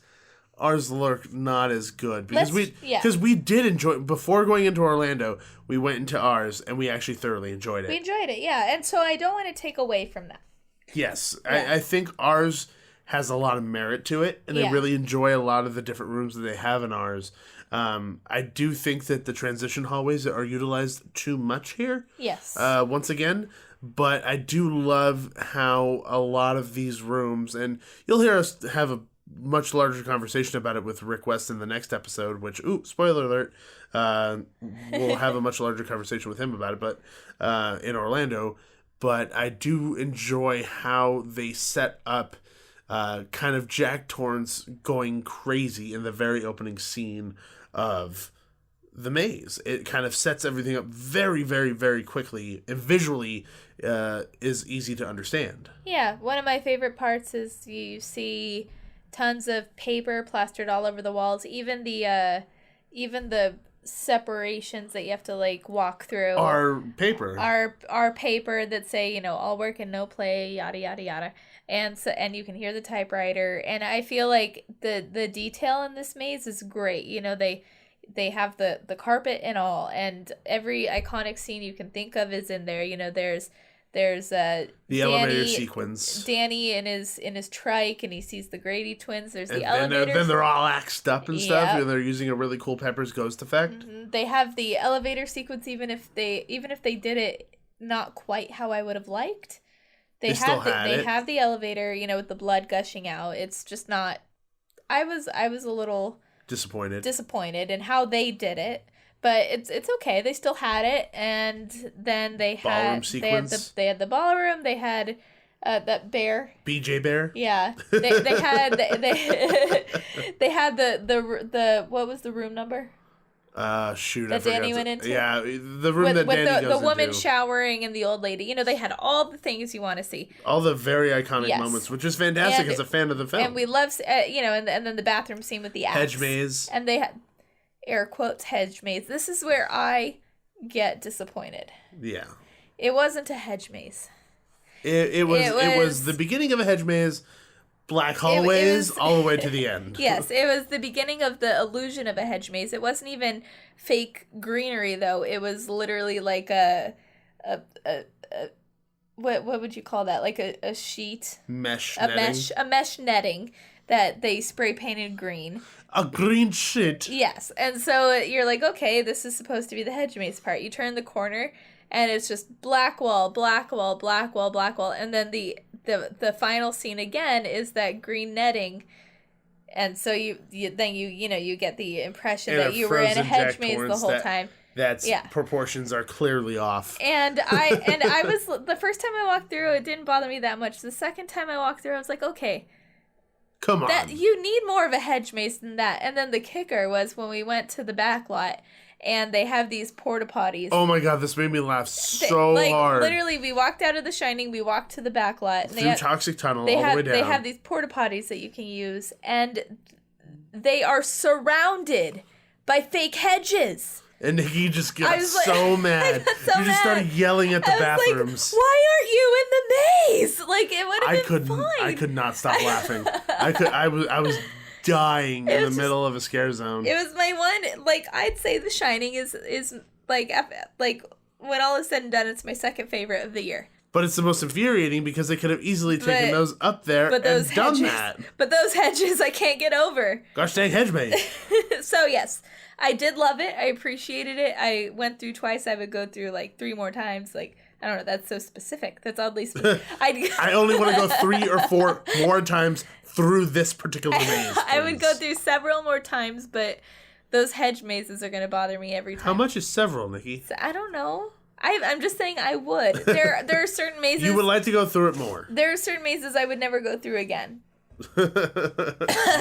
ours look not as good. Because we did enjoy, before going into Orlando, we went into ours and we actually thoroughly enjoyed it. We enjoyed it, yeah. And so I don't want to take away from that. Yes. Yeah. I think ours has a lot of merit to it, and I really enjoy a lot of the different rooms that they have in ours. I do think that the transition hallways are utilized too much here. Yes. Once again, but I do love how a lot of these rooms, and you'll hear us have a much larger conversation about it with Rick West in the next episode, which, spoiler alert, we'll have a much larger conversation with him about it, but in Orlando. But I do enjoy how they set up kind of Jack Torrance going crazy in the very opening scene of the maze. It kind of sets everything up very, very, very quickly, and visually is easy to understand. Yeah, one of my favorite parts is you see tons of paper plastered all over the walls. Even the separations that you have to like walk through are paper. Are paper that say, all work and no play, yada yada yada. And you can hear the typewriter, and I feel like the detail in this maze is great. They have the carpet and all, and every iconic scene you can think of is in there. There's the Danny, elevator sequence. Danny in his trike, and he sees the Grady twins. There's the elevator. Then they're all axed up and stuff, and they're using a really cool Pepper's Ghost effect. Mm-hmm. They have the elevator sequence, even if they did it not quite how I would have liked. They have the elevator, with the blood gushing out. It's just not. I was a little disappointed in how they did it, But it's okay. They still had it, and then they Ballroom had sequence. they had the ballroom. They had that bear. BJ Bear. Yeah, they had they had the what was the room number? Shoot, That I forgot. Danny went into? Yeah, the room With that Danny goes the woman into. showering and the old lady. You know, they had all the things you want to see. All the very iconic Yes. moments, which is fantastic And- as a fan of the film. And we love, and then the bathroom scene with the axe. Hedge maze. And they had, air quotes, hedge maze. This is where I get disappointed. Yeah. It wasn't a hedge maze. It was the beginning of a hedge maze, black hallways, was- all the way to the end. Yes, it was the beginning of the illusion of a hedge maze. It wasn't even fake greenery, though. It was literally like what would you call that? Like a sheet, Mesh a netting. mesh netting that they spray painted green. A green shit. Yes, and so you're like, okay, this is supposed to be the hedge maze part. You turn the corner, and it's just black wall, black wall, black wall, black wall, and then the final scene again is that green netting, and so you get the impression And that a you were in a frozen hedge Jack maze the Torrance whole that- time. That's Yeah. proportions are clearly off. And I was the first time I walked through, it didn't bother me that much. The second time I walked through, I was like, okay, Come on. that you need more of a hedge maze than that. And then the kicker was when we went to the back lot, and they have these porta potties. Oh my god, this made me laugh so hard. Literally, we walked out of The Shining, we walked to the back lot. And Through Toxic Tunnel, all the way down. They have these porta potties that you can use, and they are surrounded by fake hedges. And Nikki just I got was like- so mad. I got so you just started mad. yelling at the I was bathrooms. like, why aren't you in the maze? Like, it would have been fine. I could not stop laughing. I was dying in the middle of a scare zone. It was my one, like, I'd say The Shining is like when all is said and done, it's my second favorite of the year. But it's the most infuriating because they could have easily taken But- those up there But those and done hedges, that. but those hedges, I can't get over. Gosh dang hedge maze. So yes, I did love it. I appreciated it. I went through twice. I would go through like 3 more times. Like, I don't know. That's so specific. That's oddly specific. I only want to go 3 or 4 more times through this particular maze. I would go please. through several more times, but those hedge mazes are going to bother me every time. How much is several, Nikki? I don't know. I'm just saying I would. There are certain mazes. You would like to go through it more. There are certain mazes I would never go through again.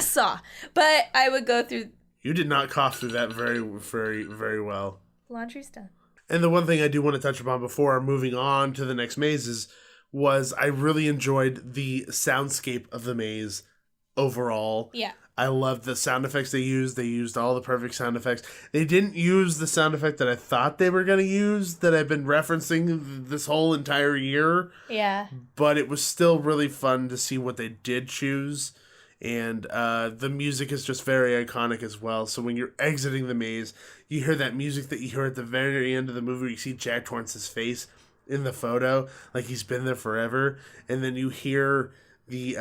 Saw. But I would go through. You did not cough through that very, very, very well. Laundry's done. And the one thing I do want to touch upon before moving on to the next mazes was I really enjoyed the soundscape of the maze overall. Yeah. I loved the sound effects they used. They used all the perfect sound effects. They didn't use the sound effect that I thought they were going to use that I've been referencing this whole entire year. Yeah. But it was still really fun to see what they did choose. And the music is just very iconic as well. So when you're exiting the maze, you hear that music that you hear at the very end of the movie. You see Jack Torrance's face in the photo, like he's been there forever. And then you hear the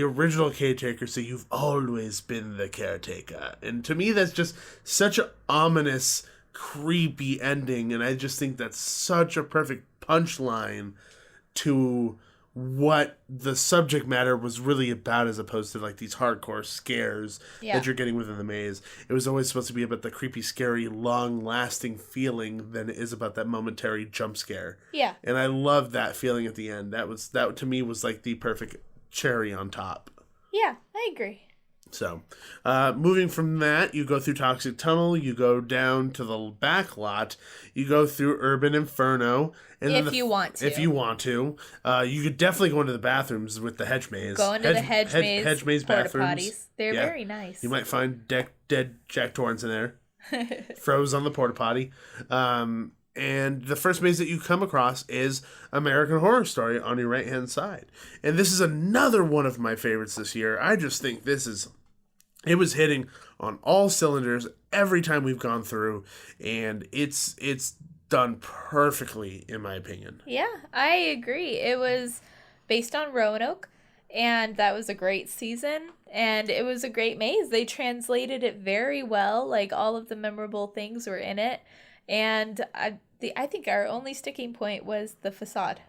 original caretaker say, "You've always been the caretaker." And to me, that's just such an ominous, creepy ending. And I just think that's such a perfect punchline to what the subject matter was really about, as opposed to like these hardcore scares that you're getting within the maze. It was always supposed to be about the creepy, scary, long-lasting feeling than it is about that momentary jump scare. Yeah. And I love that feeling at the end. That to me was like the perfect cherry on top. Yeah, I agree. So, moving from that, you go through Toxic Tunnel, you go down to the back lot, you go through Urban Inferno. And If you want to. If you want to. You could definitely go into the bathrooms with the hedge maze. Go into the hedge maze. Hedge maze porta bathrooms. potties. They're very nice. You might find dead Jack Torrance in there. Froze on the porta potty. And the first maze that you come across is American Horror Story on your right-hand side. And this is another one of my favorites this year. I just think it was hitting on all cylinders every time we've gone through, and it's done perfectly, in my opinion. Yeah, I agree. It was based on Roanoke, and that was a great season, and it was a great maze. They translated it very well. Like, all of the memorable things were in it, and I think our only sticking point was the facade.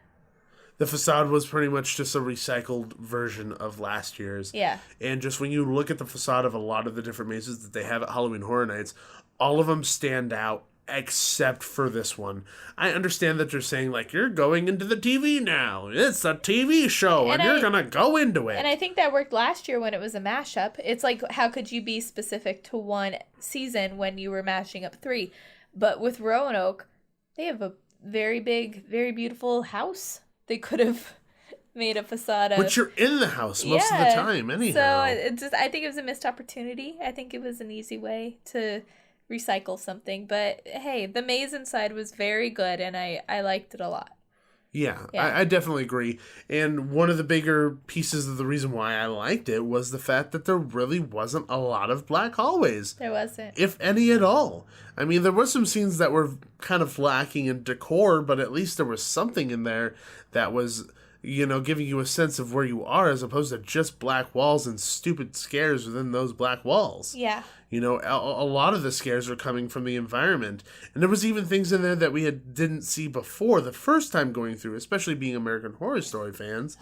The facade was pretty much just a recycled version of last year's. Yeah. And just when you look at the facade of a lot of the different mazes that they have at Halloween Horror Nights, all of them stand out except for this one. I understand that they're saying, like, you're going into the TV now. It's a TV show, and you're going to go into it. And I think that worked last year when it was a mashup. It's like, how could you be specific to one season when you were mashing up 3? But with Roanoke, they have a very big, very beautiful house. They could have made a facade of. But you're in the house most of the time, anyhow. So I think it was a missed opportunity. I think it was an easy way to recycle something. But hey, the maze inside was very good, and I liked it a lot. Yeah. I definitely agree. And one of the bigger pieces of the reason why I liked it was the fact that there really wasn't a lot of black hallways. There wasn't. If any at all. I mean, there were some scenes that were kind of lacking in decor, but at least there was something in there that was, you know, giving you a sense of where you are as opposed to just black walls and stupid scares within those black walls. Yeah. You know, a lot of the scares are coming from the environment. And there was even things in there that we didn't see before the first time going through, especially being American Horror Story fans.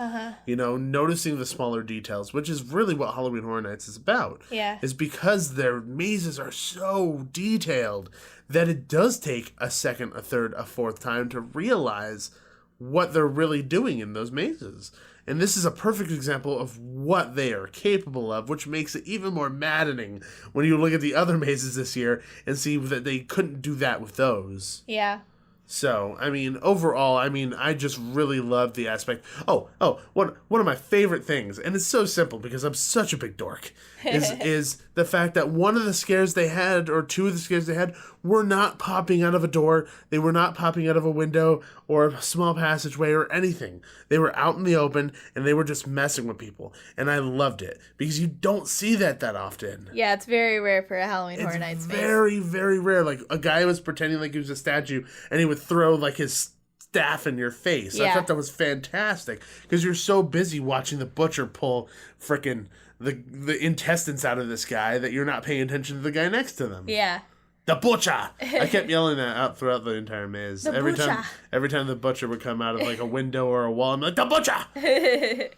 You know, noticing the smaller details, which is really what Halloween Horror Nights is about. Yeah. Is because their mazes are so detailed that it does take a second, a third, a fourth time to realize what they're really doing in those mazes. And this is a perfect example of what they are capable of, which makes it even more maddening when you look at the other mazes this year and see that they couldn't do that with those. Yeah. So, I mean, overall, I just really loved the aspect. One of my favorite things, and it's so simple because I'm such a big dork, is the fact that one of the scares they had, or two of the scares they had, were not popping out of a door. They were not popping out of a window or a small passageway or anything. They were out in the open, and they were just messing with people. And I loved it because you don't see that often. Yeah, it's very rare for a Halloween Horror Nights maze. Very, very rare. Like, a guy was pretending like he was a statue, and he would throw like his staff in your face. Yeah. I thought that was fantastic because you're so busy watching the butcher pull frickin' the intestines out of this guy that you're not paying attention to the guy next to them. Yeah. The butcher! I kept yelling that out throughout the entire maze. Every time the butcher would come out of like a window or a wall, I'm like, the butcher!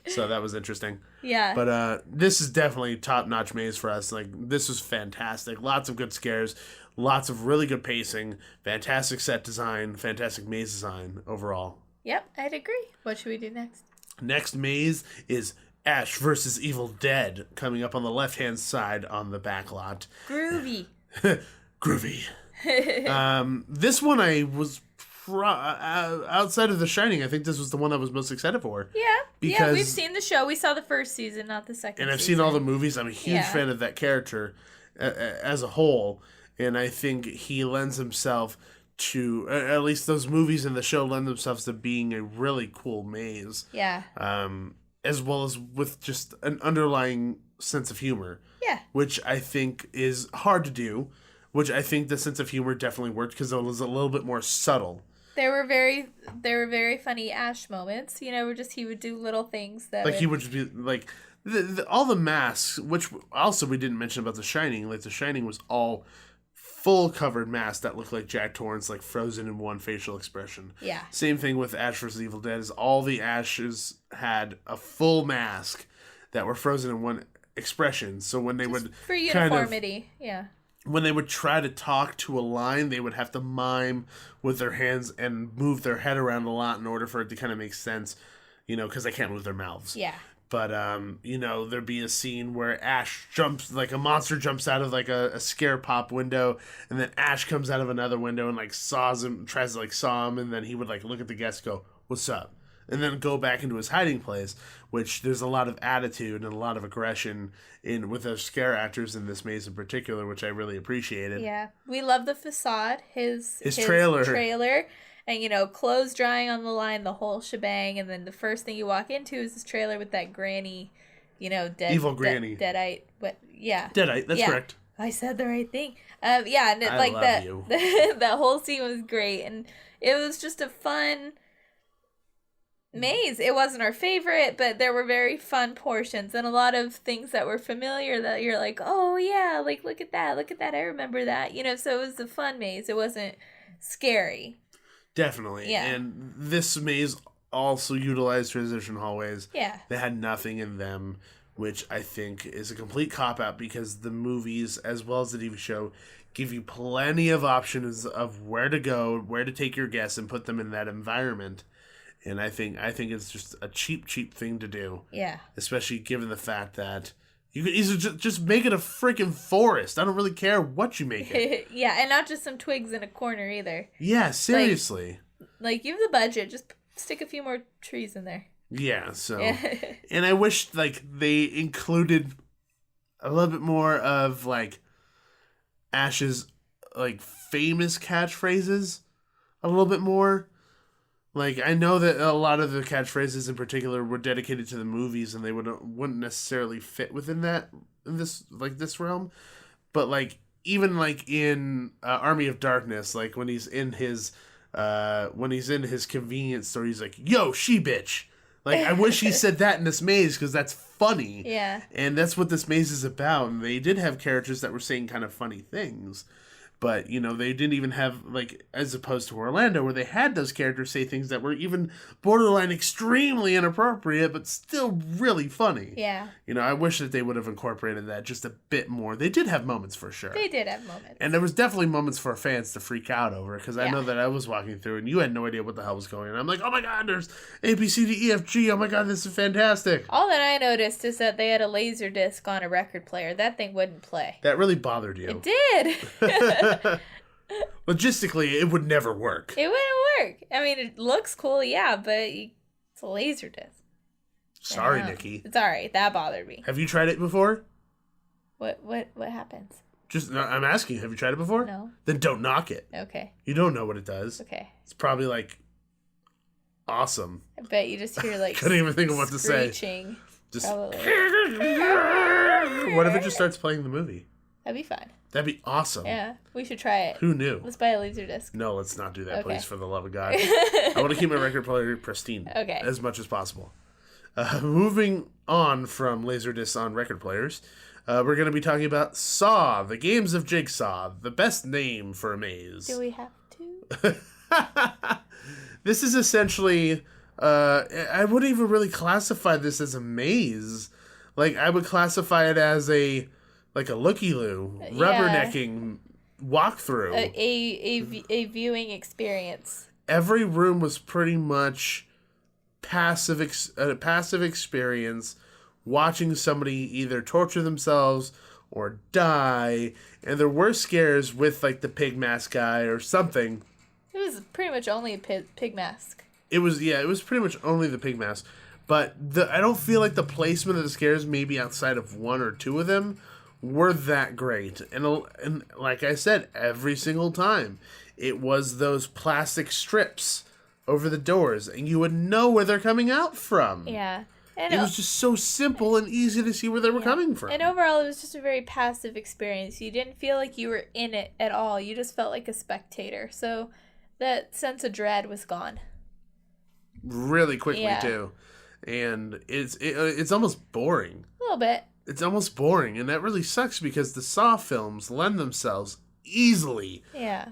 So that was interesting. Yeah. But this is definitely top-notch maze for us. Like, this was fantastic. Lots of good scares. Lots of really good pacing. Fantastic set design. Fantastic maze design overall. Yep, I'd agree. What should we do next? Next maze is Ash versus Evil Dead, coming up on the left-hand side on the back lot. Groovy. Groovy. This one I was outside of The Shining. I think this was the one I was most excited for. Yeah, we've seen the show. We saw the first season, not the second. And I've seen all the movies. I'm a huge fan of that character as a whole, and I think he lends himself to, at least those movies and the show lend themselves to being a really cool maze. Yeah. As well as with just an underlying sense of humor. Yeah. Which I think is hard to do. Which I think the sense of humor definitely worked because it was a little bit more subtle. There were very funny Ash moments. You know, where just he would do little things that he would just be like all the masks, which also we didn't mention about The Shining. Like The Shining was all full covered masks that looked like Jack Torrance, like frozen in one facial expression. Yeah. Same thing with Ash vs. Evil Dead. Is all the Ashes had a full mask that were frozen in one expression. So when they would for uniformity, when they would try to talk to a line, they would have to mime with their hands and move their head around a lot in order for it to kind of make sense, you know, because they can't move their mouths. Yeah. But, you know, there'd be a scene where Ash jumps, like a monster jumps out of like a scare pop window, and then Ash comes out of another window and like saws him, tries to like saw him, and then he would like look at the guest and go, "What's up?" And then go back into his hiding place, which there's a lot of attitude and a lot of aggression with those scare actors in this maze in particular, which I really appreciated. Yeah. We love the facade, his trailer. And, you know, clothes drying on the line, the whole shebang. And then the first thing you walk into is this trailer with that granny, you know, evil granny. Deadite. Deadite, that's correct. I said the right thing. And that whole scene was great. And it was just a fun maze. It wasn't our favorite, but there were very fun portions and a lot of things that were familiar that you're like, oh yeah, like look at that, I remember that, you know. So it was a fun maze. It wasn't scary. Definitely. Yeah. And this maze also utilized transition hallways. Yeah. They had nothing in them, which I think is a complete cop-out because the movies, as well as the TV show, give you plenty of options of where to go, where to take your guests, and put them in that environment. And I think it's just a cheap thing to do. Yeah. Especially given the fact that you could easily just make it a freaking forest. I don't really care what you make it. Yeah, and not just some twigs in a corner either. Yeah, seriously. Like you have the budget, just stick a few more trees in there. Yeah, so... And I wish, like, they included a little bit more of, like, Ash's, like, famous catchphrases a little bit more. Like, I know that a lot of the catchphrases in particular were dedicated to the movies, and they wouldn't necessarily fit within that, in this realm. But, like, even, like, in Army of Darkness, like, when he's in his convenience store, he's like, "Yo, she bitch." Like, I wish he said that in this maze, because that's funny. Yeah. And that's what this maze is about. And they did have characters that were saying kind of funny things. But, you know, they didn't even have, like, as opposed to Orlando, where they had those characters say things that were even borderline extremely inappropriate, but still really funny. Yeah. You know, I wish that they would have incorporated that just a bit more. They did have moments, for sure. They did have moments. And there was definitely moments for fans to freak out over, because I know that I was walking through, and you had no idea what the hell was going on. I'm like, oh my god, there's A, B, C, D, E, F, G. Oh my god, this is fantastic. All that I noticed is that they had a laser disc on a record player. That thing wouldn't play. That really bothered you. It did. Logistically, it would never work. It wouldn't work. I mean, it looks cool, yeah, but it's a laser disc. Sorry, Nikki. It's alright. That bothered me. Have you tried it before? What happens? I'm asking you, have you tried it before? No. Then don't knock it. Okay. You don't know what it does. Okay. It's probably, like, awesome. I bet you just hear, like, couldn't even think of what to say. Screeching. Just Probably. What if it just starts playing the movie? That'd be fun. That'd be awesome. Yeah, we should try it. Who knew? Let's buy a laser disc. No, let's not do that, Okay. please, for the love of God. I want to keep my record player pristine. Okay. As much as possible. Moving on from Laserdiscs on record players, we're going to be talking about Saw, the Games of Jigsaw, the best name for a maze. Do we have to? This is essentially, I wouldn't even really classify this as a maze. Like, I would classify it as a looky-loo, rubbernecking walkthrough. A viewing experience. Every room was pretty much a passive experience, watching somebody either torture themselves or die, and there were scares with, like, the pig mask guy or something. It was pretty much only a pig mask. It was pretty much only the pig mask, but I don't feel like the placement of the scares, maybe outside of one or two of them, were that great. And like I said, every single time, it was those plastic strips over the doors, and you would know where they're coming out from. Yeah. And It was just so simple and easy to see where they were coming from. And overall, it was just a very passive experience. You didn't feel like you were in it at all. You just felt like a spectator. So that sense of dread was gone. Really quickly, too. And it's almost boring. A little bit. It's almost boring, and that really sucks because the Saw films lend themselves easily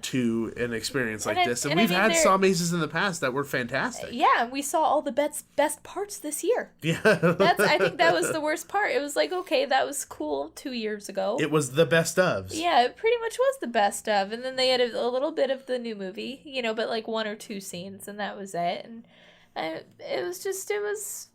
to an experience like this. And we've had Saw mazes in the past that were fantastic. Yeah, we saw all the best parts this year. Yeah. I think that was the worst part. It was like, okay, that was cool 2 years ago. It was the best ofs. Yeah, it pretty much was the best of. And then they had a little bit of the new movie, but like 1 or 2 scenes, and that was it. And it was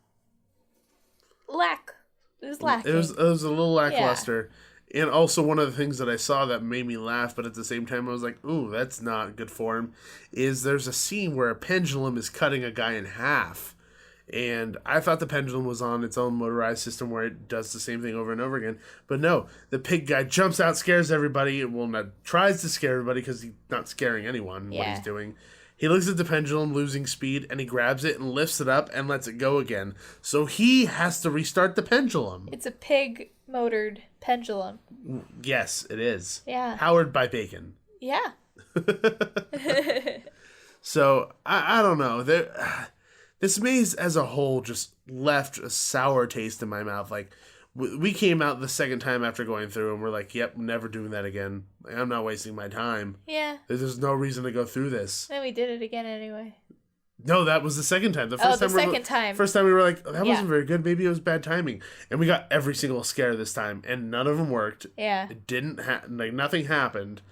lacking. It was a little lackluster. And also one of the things that I saw that made me laugh, but at the same time I was like, ooh, that's not good form, is there's a scene where a pendulum is cutting a guy in half. And I thought the pendulum was on its own motorized system where it does the same thing over and over again. But no, the pig guy jumps out, scares everybody. Well, not tries to scare everybody because he's not scaring anyone what he's doing. He looks at the pendulum, losing speed, and he grabs it and lifts it up and lets it go again. So he has to restart the pendulum. It's a pig-motored pendulum. Yes, it is. Yeah. Powered by bacon. Yeah. So, I don't know. This maze as a whole just left a sour taste in my mouth. Like, we came out the second time after going through, and we're like, yep, never doing that again. I'm not wasting my time. Yeah. There's no reason to go through this. Then we did it again anyway. No, that was the second time. First time we were like, that wasn't very good. Maybe it was bad timing. And we got every single scare this time, and none of them worked. Yeah. It didn't nothing happened.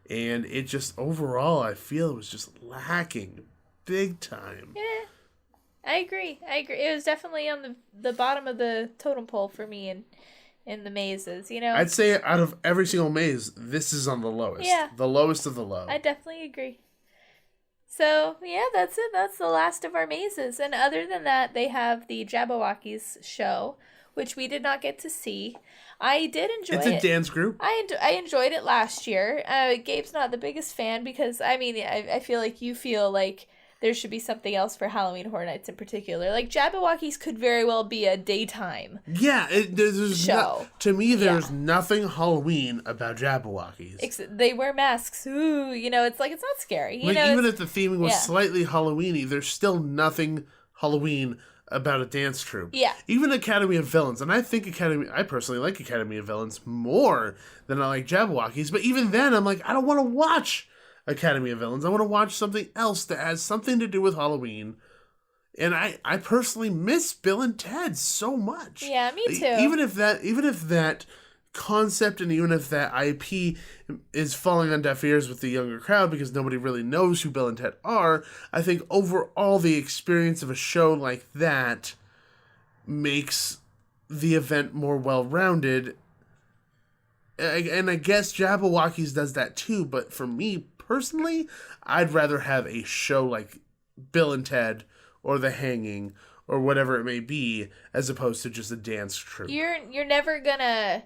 And it just, overall, I feel it was just lacking big time. Yeah. I agree. It was definitely on the bottom of the totem pole for me in the mazes, you know? I'd say out of every single maze, this is on the lowest. Yeah. The lowest of the low. I definitely agree. So, yeah, that's it. That's the last of our mazes. And other than that, they have the Jabberwockies show, which we did not get to see. I did enjoy it. It's a dance group. I enjoyed it last year. Gabe's not the biggest fan because, I mean, I feel like you feel like there should be something else for Halloween Horror Nights in particular. Like, Jabberwockies could very well be a daytime there's show. To me, there's nothing Halloween about Jabberwockies. They wear masks. Ooh, you know, it's like, it's not scary. Even if the theming was slightly Halloween-y, there's still nothing Halloween about a dance troupe. Yeah. Even Academy of Villains, and I personally like Academy of Villains more than I like Jabberwockies, but even then, I'm like, I don't want to watch Academy of Villains. I want to watch something else that has something to do with Halloween. And I personally miss Bill and Ted so much. Yeah, me too. Even if that concept and even if that IP is falling on deaf ears with the younger crowd because nobody really knows who Bill and Ted are, I think overall the experience of a show like that makes the event more well-rounded. And I guess Jabberwockies does that too, but for me personally, I'd rather have a show like Bill and Ted or The Hanging or whatever it may be as opposed to just a dance troupe. You're never gonna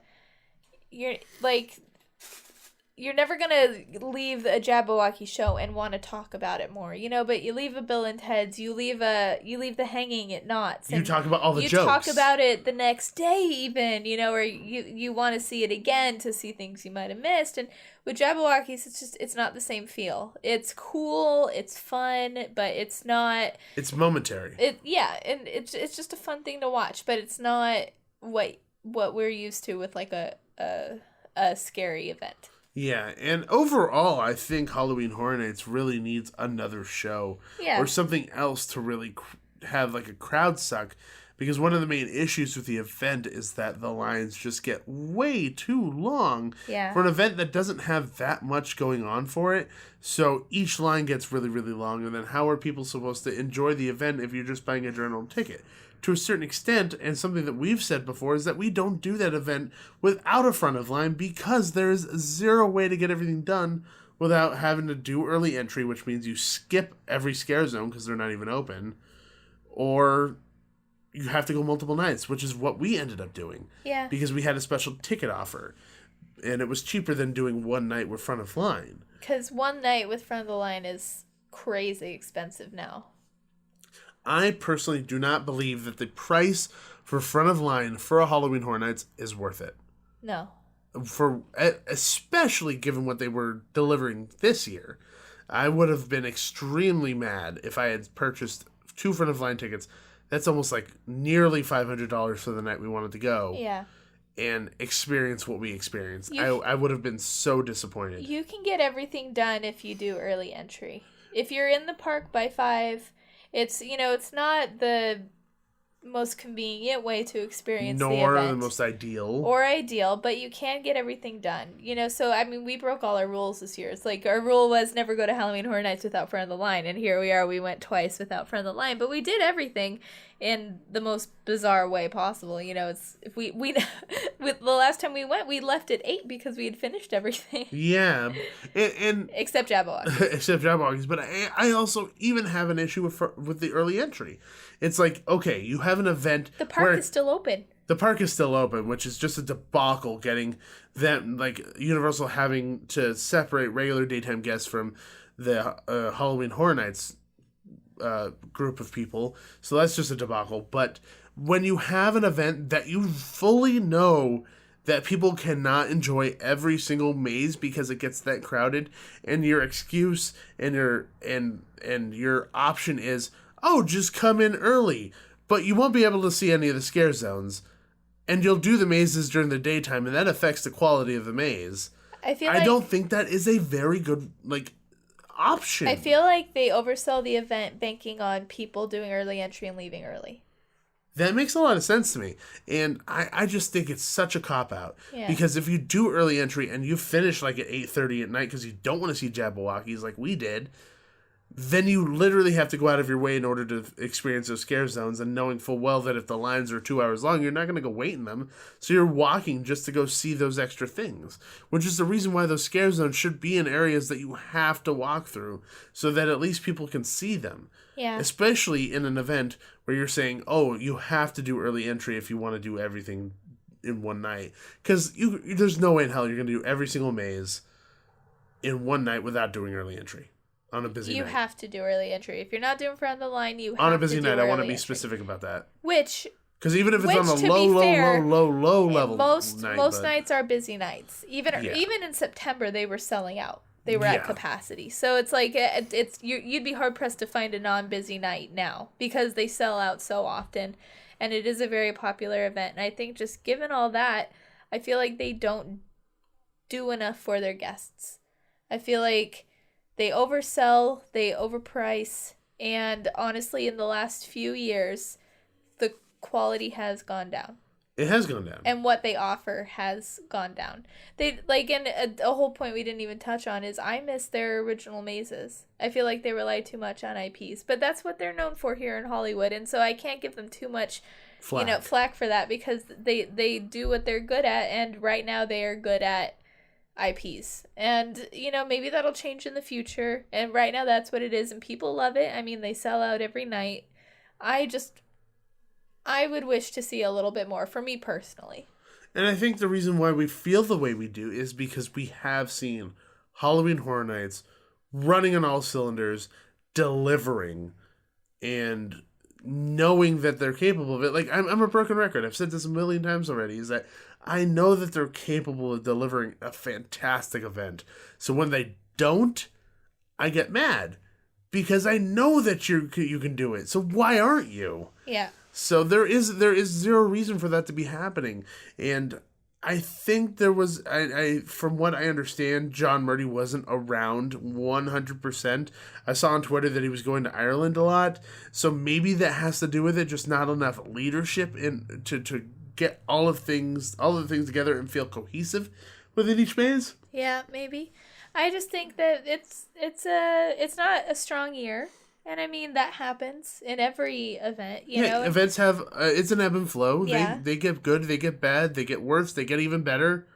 leave a Jabberwocky show and want to talk about it more, you know. But you leave a Bill and Ted's, you leave The Hanging at Knott's. You talk about all the jokes. You talk about it the next day, even, you know, or you want to see it again to see things you might have missed. And with Jabberwockies, it's not the same feel. It's cool, it's fun, but it's not. It's momentary. And it's just a fun thing to watch, but it's not what we're used to with like a scary event. Yeah, and overall, I think Halloween Horror Nights really needs another show or something else to really have like a crowd suck, because one of the main issues with the event is that the lines just get way too long for an event that doesn't have that much going on for it. So each line gets really, really long, and then how are people supposed to enjoy the event if you're just buying a general ticket? To a certain extent, and something that we've said before, is that we don't do that event without a front of line because there's zero way to get everything done without having to do early entry, which means you skip every scare zone because they're not even open, or you have to go multiple nights, which is what we ended up doing. Yeah. Because we had a special ticket offer, and it was cheaper than doing one night with front of line. Because one night with front of the line is crazy expensive now. I personally do not believe that the price for front of line for a Halloween Horror Nights is worth it. No. Especially given what they were delivering this year. I would have been extremely mad if I had purchased 2 front of line tickets. That's almost like nearly $500 for the night we wanted to go. Yeah. And experience what we experienced. I would have been so disappointed. You can get everything done if you do early entry. If you're in the park by 5... It's not the most convenient way to experience the event. Nor the most ideal. But you can get everything done. So, I mean, we broke all our rules this year. It's like our rule was never go to Halloween Horror Nights without front of the line. And here we are, we went twice without front of the line. But we did everything in the most bizarre way possible. It's if we with the last time we went, we left at 8 because we had finished everything. Yeah, and except Jabberwockies. But I also even have an issue with the early entry. It's like, okay, you have an event. The park is still open. The park is still open, which is just a debacle getting them, like Universal having to separate regular daytime guests from the Halloween Horror Nights group of people. So that's just a debacle. But when you have an event that you fully know that people cannot enjoy every single maze because it gets that crowded, and your excuse and your option is, oh, just come in early, but you won't be able to see any of the scare zones, and you'll do the mazes during the daytime, and that affects the quality of the maze. I don't think that is a very good, option. I feel like they oversell the event banking on people doing early entry and leaving early. That makes a lot of sense to me. And I just think it's such a cop-out. Yeah. Because if you do early entry and you finish like at 8:30 at night because you don't want to see Jabberwockies like we did, then you literally have to go out of your way in order to experience those scare zones, and knowing full well that if the lines are 2 hours long, you're not going to go wait in them. So you're walking just to go see those extra things, which is the reason why those scare zones should be in areas that you have to walk through so that at least people can see them. Yeah. Especially in an event where you're saying, oh, you have to do early entry if you want to do everything in one night. Because there's no way in hell you're going to do every single maze in one night without doing early entry. On a busy night. You have to do early entry. If you're not doing front of the line, you have to do on a busy night, I want to be entry. specific about that. Which, because even if it's on a to low, be low, fair, low level most night, most nights are busy nights. Even Yeah. even in September, they were selling out. They were at Yeah. capacity. So it's like you'd be hard pressed to find a non-busy night now because they sell out so often, and it is a very popular event. And I think just given all that, I feel like they don't do enough for their guests. I feel like they oversell, they overprice, and honestly, in the last few years, the quality has gone down. it has gone down. And what they offer has gone down. They and a whole point we didn't even touch on is I miss their original mazes. I feel like they rely too much on IPs, but that's what they're known for here in Hollywood, and so I can't give them too much flack for that because they do what they're good at, and right now they are good at IPs. And, maybe that'll change in the future. And right now that's what it is. And people love it. I mean, they sell out every night. I would wish to see a little bit more for me personally. And I think the reason why we feel the way we do is because we have seen Halloween Horror Nights running on all cylinders, delivering, and knowing that they're capable of it. Like, I'm a broken record. I've said this a million times already, is that I know that they're capable of delivering a fantastic event. So when they don't, I get mad because I know that you can do it. So why aren't you? Yeah. So there is zero reason for that to be happening. And I think there was, I from what I understand, John Murdy wasn't around 100%. I saw on Twitter that he was going to Ireland a lot. So maybe that has to do with it, just not enough leadership to get all the things together and feel cohesive within each maze. Yeah, maybe. I just think that it's not a strong year. And I mean, that happens in every event, you know? Events have, it's an ebb and flow. Yeah. They get good, they get bad, they get worse, they get even better.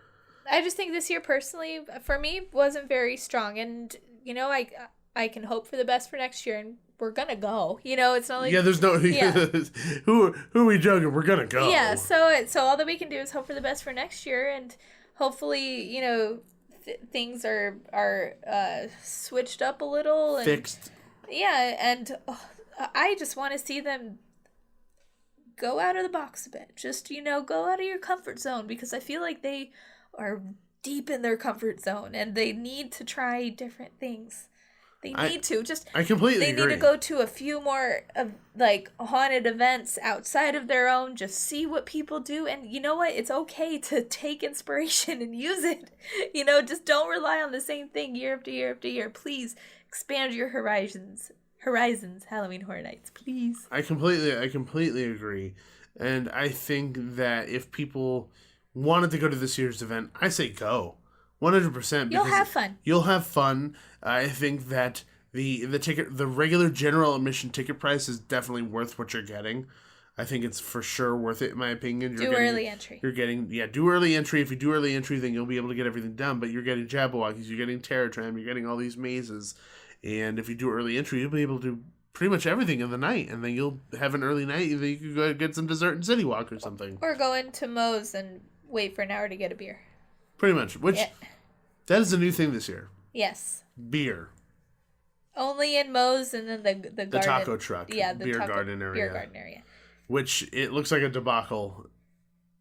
I just think this year, personally, for me, wasn't very strong. And, I can hope for the best for next year, and we're gonna go. It's not like... Yeah, there's no... Yeah. who are we joking? We're gonna go. Yeah, so all that we can do is hope for the best for next year, and hopefully, things are switched up a little. And, fixed. Yeah, and I just want to see them go out of the box a bit. Just, go out of your comfort zone, because I feel like they are deep in their comfort zone, and they need to try different things. They need to. I completely agree. They need to go to a few more haunted events outside of their own. Just see what people do, and you know what? It's okay to take inspiration and use it. Just don't rely on the same thing year after year after year. Please expand your horizons. Halloween Horror Nights, please. I completely agree, and I think that if people wanted to go to this year's event, I say go. 100%. You'll have fun. You'll have fun. I think that the regular general admission ticket price is definitely worth what you're getting. I think it's for sure worth it, in my opinion. Do early entry. Do early entry. If you do early entry, then you'll be able to get everything done. But you're getting Jabberwockies, you're getting Terror Tram, you're getting all these mazes. And if you do early entry, you'll be able to do pretty much everything in the night. And then you'll have an early night, and then you can go get some dessert in City Walk or something. Or go into Moe's and wait for an hour to get a beer. Pretty much. Which, that is a new thing this year. Yes. Beer. Only in Moe's, and then the garden. The taco truck. Yeah, the beer garden area. Which, it looks like a debacle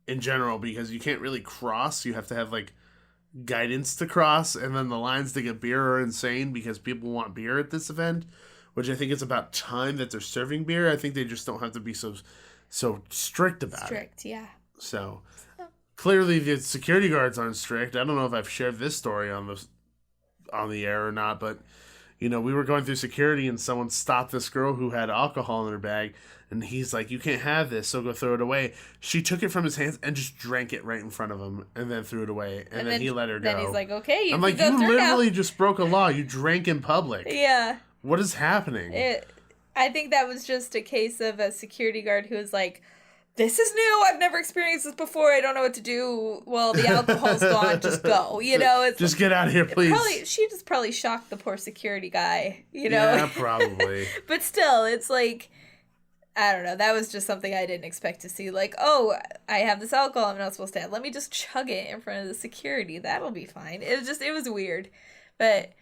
in general, because you can't really cross. You have to have, guidance to cross, and then the lines to get beer are insane because people want beer at this event, which I think it's about time that they're serving beer. I think they just don't have to be so strict about it. Strict, yeah. So, clearly the security guards aren't strict. I don't know if I've shared this story on the air or not, but... we were going through security and someone stopped this girl who had alcohol in her bag, and he's like, you can't have this, so go throw it away. She took it from his hands and just drank it right in front of him and then threw it away, and then he let her go. Then he's like, okay, you I'm can like, go you through literally now. just broke a law. You drank in public. Yeah. What is happening? I think that was just a case of a security guard who was like, this is new. I've never experienced this before. I don't know what to do. Well, the alcohol's gone. Just go. It's just get out of here, please. She just probably shocked the poor security guy. Yeah, probably. But still, it's like, I don't know. That was just something I didn't expect to see. Like, oh, I have this alcohol I'm not supposed to have. Let me just chug it in front of the security. That'll be fine. It was weird. But,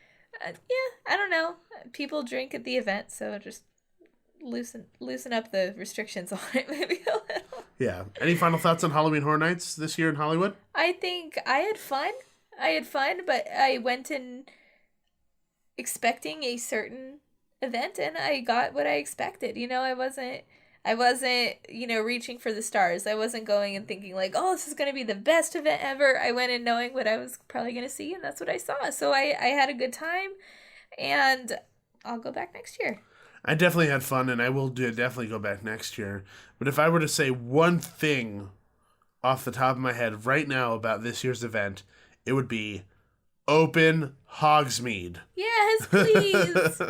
yeah, I don't know. People drink at the event, so just loosen up the restrictions on it maybe a little. Yeah. Any final thoughts on Halloween Horror Nights this year in Hollywood? I think I had fun, but I went in expecting a certain event, and I got what I expected. I wasn't reaching for the stars. I wasn't going and thinking like, oh, this is going to be the best event ever. I went in knowing what I was probably going to see, and that's what I saw. So I had a good time, and I'll go back next year. I definitely had fun, and I will definitely go back next year. But if I were to say one thing off the top of my head right now about this year's event, it would be open Hogsmeade. Yes, please.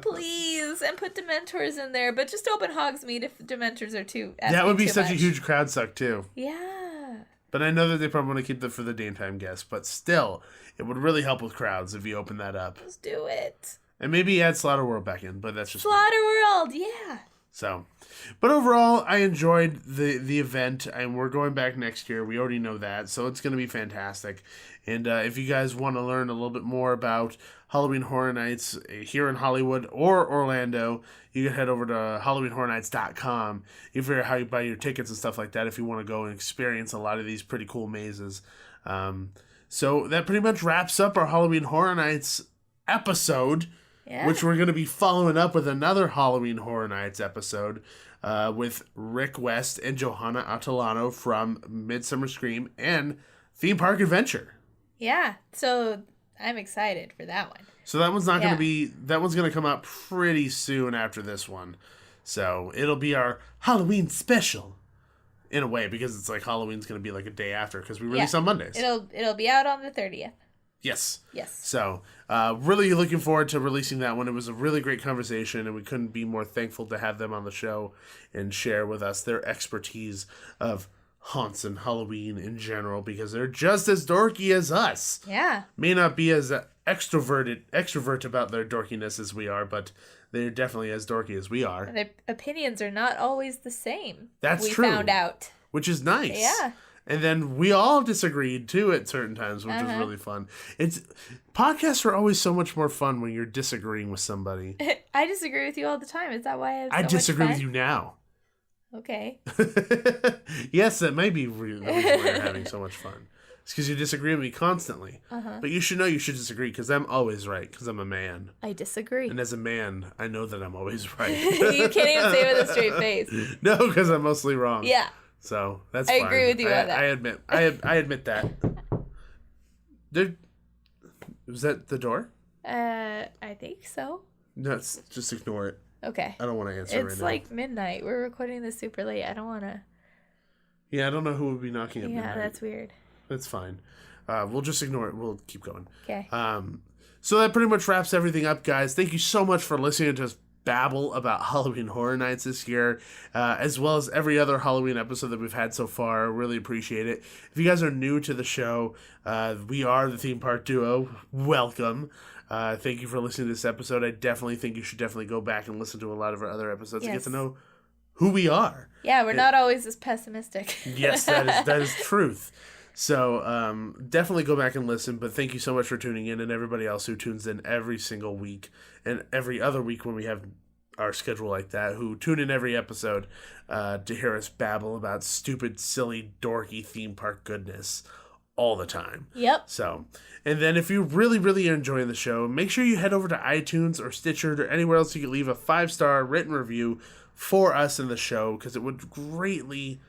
Please. And put Dementors in there, but just open Hogsmeade if Dementors are too That would be such much. a huge crowd suck, too. Yeah. But I know that they probably want to keep that for the daytime guests, but still, it would really help with crowds if you open that up. Let's do it. And maybe add Slaughter World back in, but that's just Slaughter World, yeah. So, but overall, I enjoyed the event, and we're going back next year. We already know that, so it's going to be fantastic. And if you guys want to learn a little bit more about Halloween Horror Nights here in Hollywood or Orlando, you can head over to HalloweenHorrorNights.com. You can figure out how you buy your tickets and stuff like that if you want to go and experience a lot of these pretty cool mazes. So that pretty much wraps up our Halloween Horror Nights episode. Yeah. Which we're going to be following up with another Halloween Horror Nights episode with Rick West and Johanna Atalano from Midsummer Scream and Theme Park Adventure. Yeah, so I'm excited for that one. So that one's not going to be, that one's going to come out pretty soon after this one. So it'll be our Halloween special in a way, because it's like Halloween's going to be like a day after, because we release on Mondays. It'll be out on the 30th. Yes. Yes. So, really looking forward to releasing that one. It was a really great conversation, and we couldn't be more thankful to have them on the show and share with us their expertise of haunts and Halloween in general, because they're just as dorky as us. Yeah. May not be as extrovert about their dorkiness as we are, but they're definitely as dorky as we are. Their opinions are not always the same. That's true. We found out. Which is nice. Yeah. And then we all disagreed too at certain times, which was really fun. Podcasts are always so much more fun when you're disagreeing with somebody. I disagree with you all the time. Is that why I have so much disagree fun? with you now. Okay. Yes, that may be the reason why you're having so much fun. It's because you disagree with me constantly. But you should know you should disagree, because I'm always right, because I'm a man. I disagree. And as a man, I know that I'm always right. You can't even say it with a straight face. No, because I'm mostly wrong. Yeah. So that's I fine. agree with you on that. I admit that. Was that the door? I think so. No, just ignore it. Okay. I don't want to answer right now. It's like midnight. We're recording this super late. I don't want to. Yeah, I don't know who would be knocking at midnight. Yeah, that's weird. That's fine. We'll just ignore it. We'll keep going. Okay. So that pretty much wraps everything up, guys. Thank you so much for listening to us babble about Halloween Horror Nights this year, as well as every other Halloween episode that we've had so far. Really appreciate it. If you guys are new to the show, we are the Theme Park Duo. Welcome. Thank you for listening to this episode. I definitely think you should definitely go back and listen to a lot of our other episodes to get to know who we are. Yeah, we're not always as pessimistic. Yes, that is truth. So definitely go back and listen, but thank you so much for tuning in, and everybody else who tunes in every single week and every other week when we have our schedule like that, who tune in every episode to hear us babble about stupid, silly, dorky theme park goodness all the time. Yep. So, and then if you really, really are enjoying the show, make sure you head over to iTunes or Stitcher or anywhere else you can leave a 5-star written review for us in the show, because it would greatly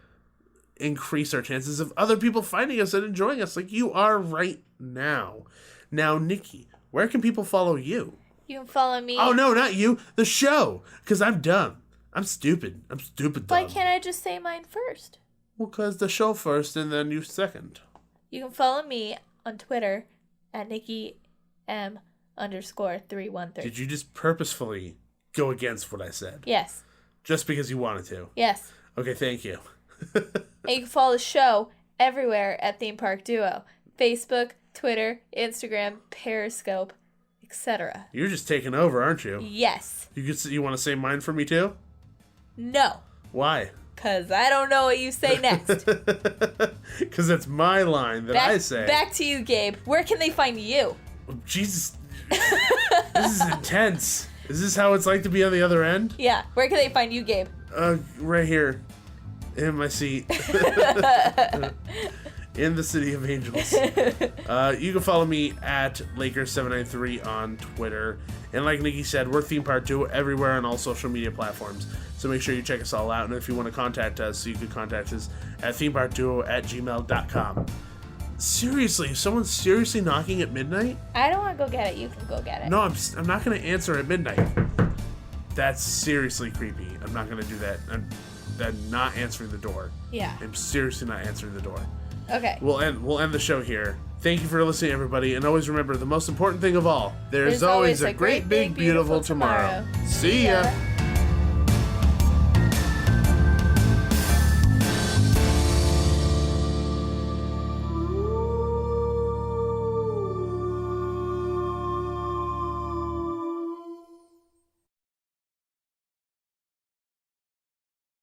increase our chances of other people finding us and enjoying us like you are right now. Now, Nikki, where can people follow you? You can follow me. Oh, no, not you. The show. Because I'm dumb. I'm stupid. I'm stupid dumb. Why can't I just say mine first? Well, because the show first and then you second. You can follow me on Twitter at NikkiM_313. Did you just purposefully go against what I said? Yes. Just because you wanted to? Yes. Okay, thank you. And you can follow the show everywhere at Theme Park Duo. Facebook, Twitter, Instagram, Periscope, etc. You're just taking over, aren't you? Yes. You want to say mine for me too? No. Why? Because I don't know what you say next. Because it's my line that I say. Back to you, Gabe. Where can they find you? Oh, Jesus. This is intense. Is this how it's like to be on the other end? Yeah. Where can they find you, Gabe? Right here. In my seat. In the City of Angels. You can follow me at Lakers793 on Twitter. And like Nikki said, we're Theme Park Duo everywhere on all social media platforms. So make sure you check us all out. And if you want to contact us, you can contact us at themeparkduo@gmail.com. Seriously, if someone's seriously knocking at midnight? I don't want to go get it. You can go get it. No, I'm not going to answer at midnight. That's seriously creepy. I'm not going to do that. I'm not answering the door. Yeah. I'm seriously not answering the door. Okay. We'll end the show here. Thank you for listening, everybody, and always remember the most important thing of all: there's always a great, big, beautiful tomorrow. See ya.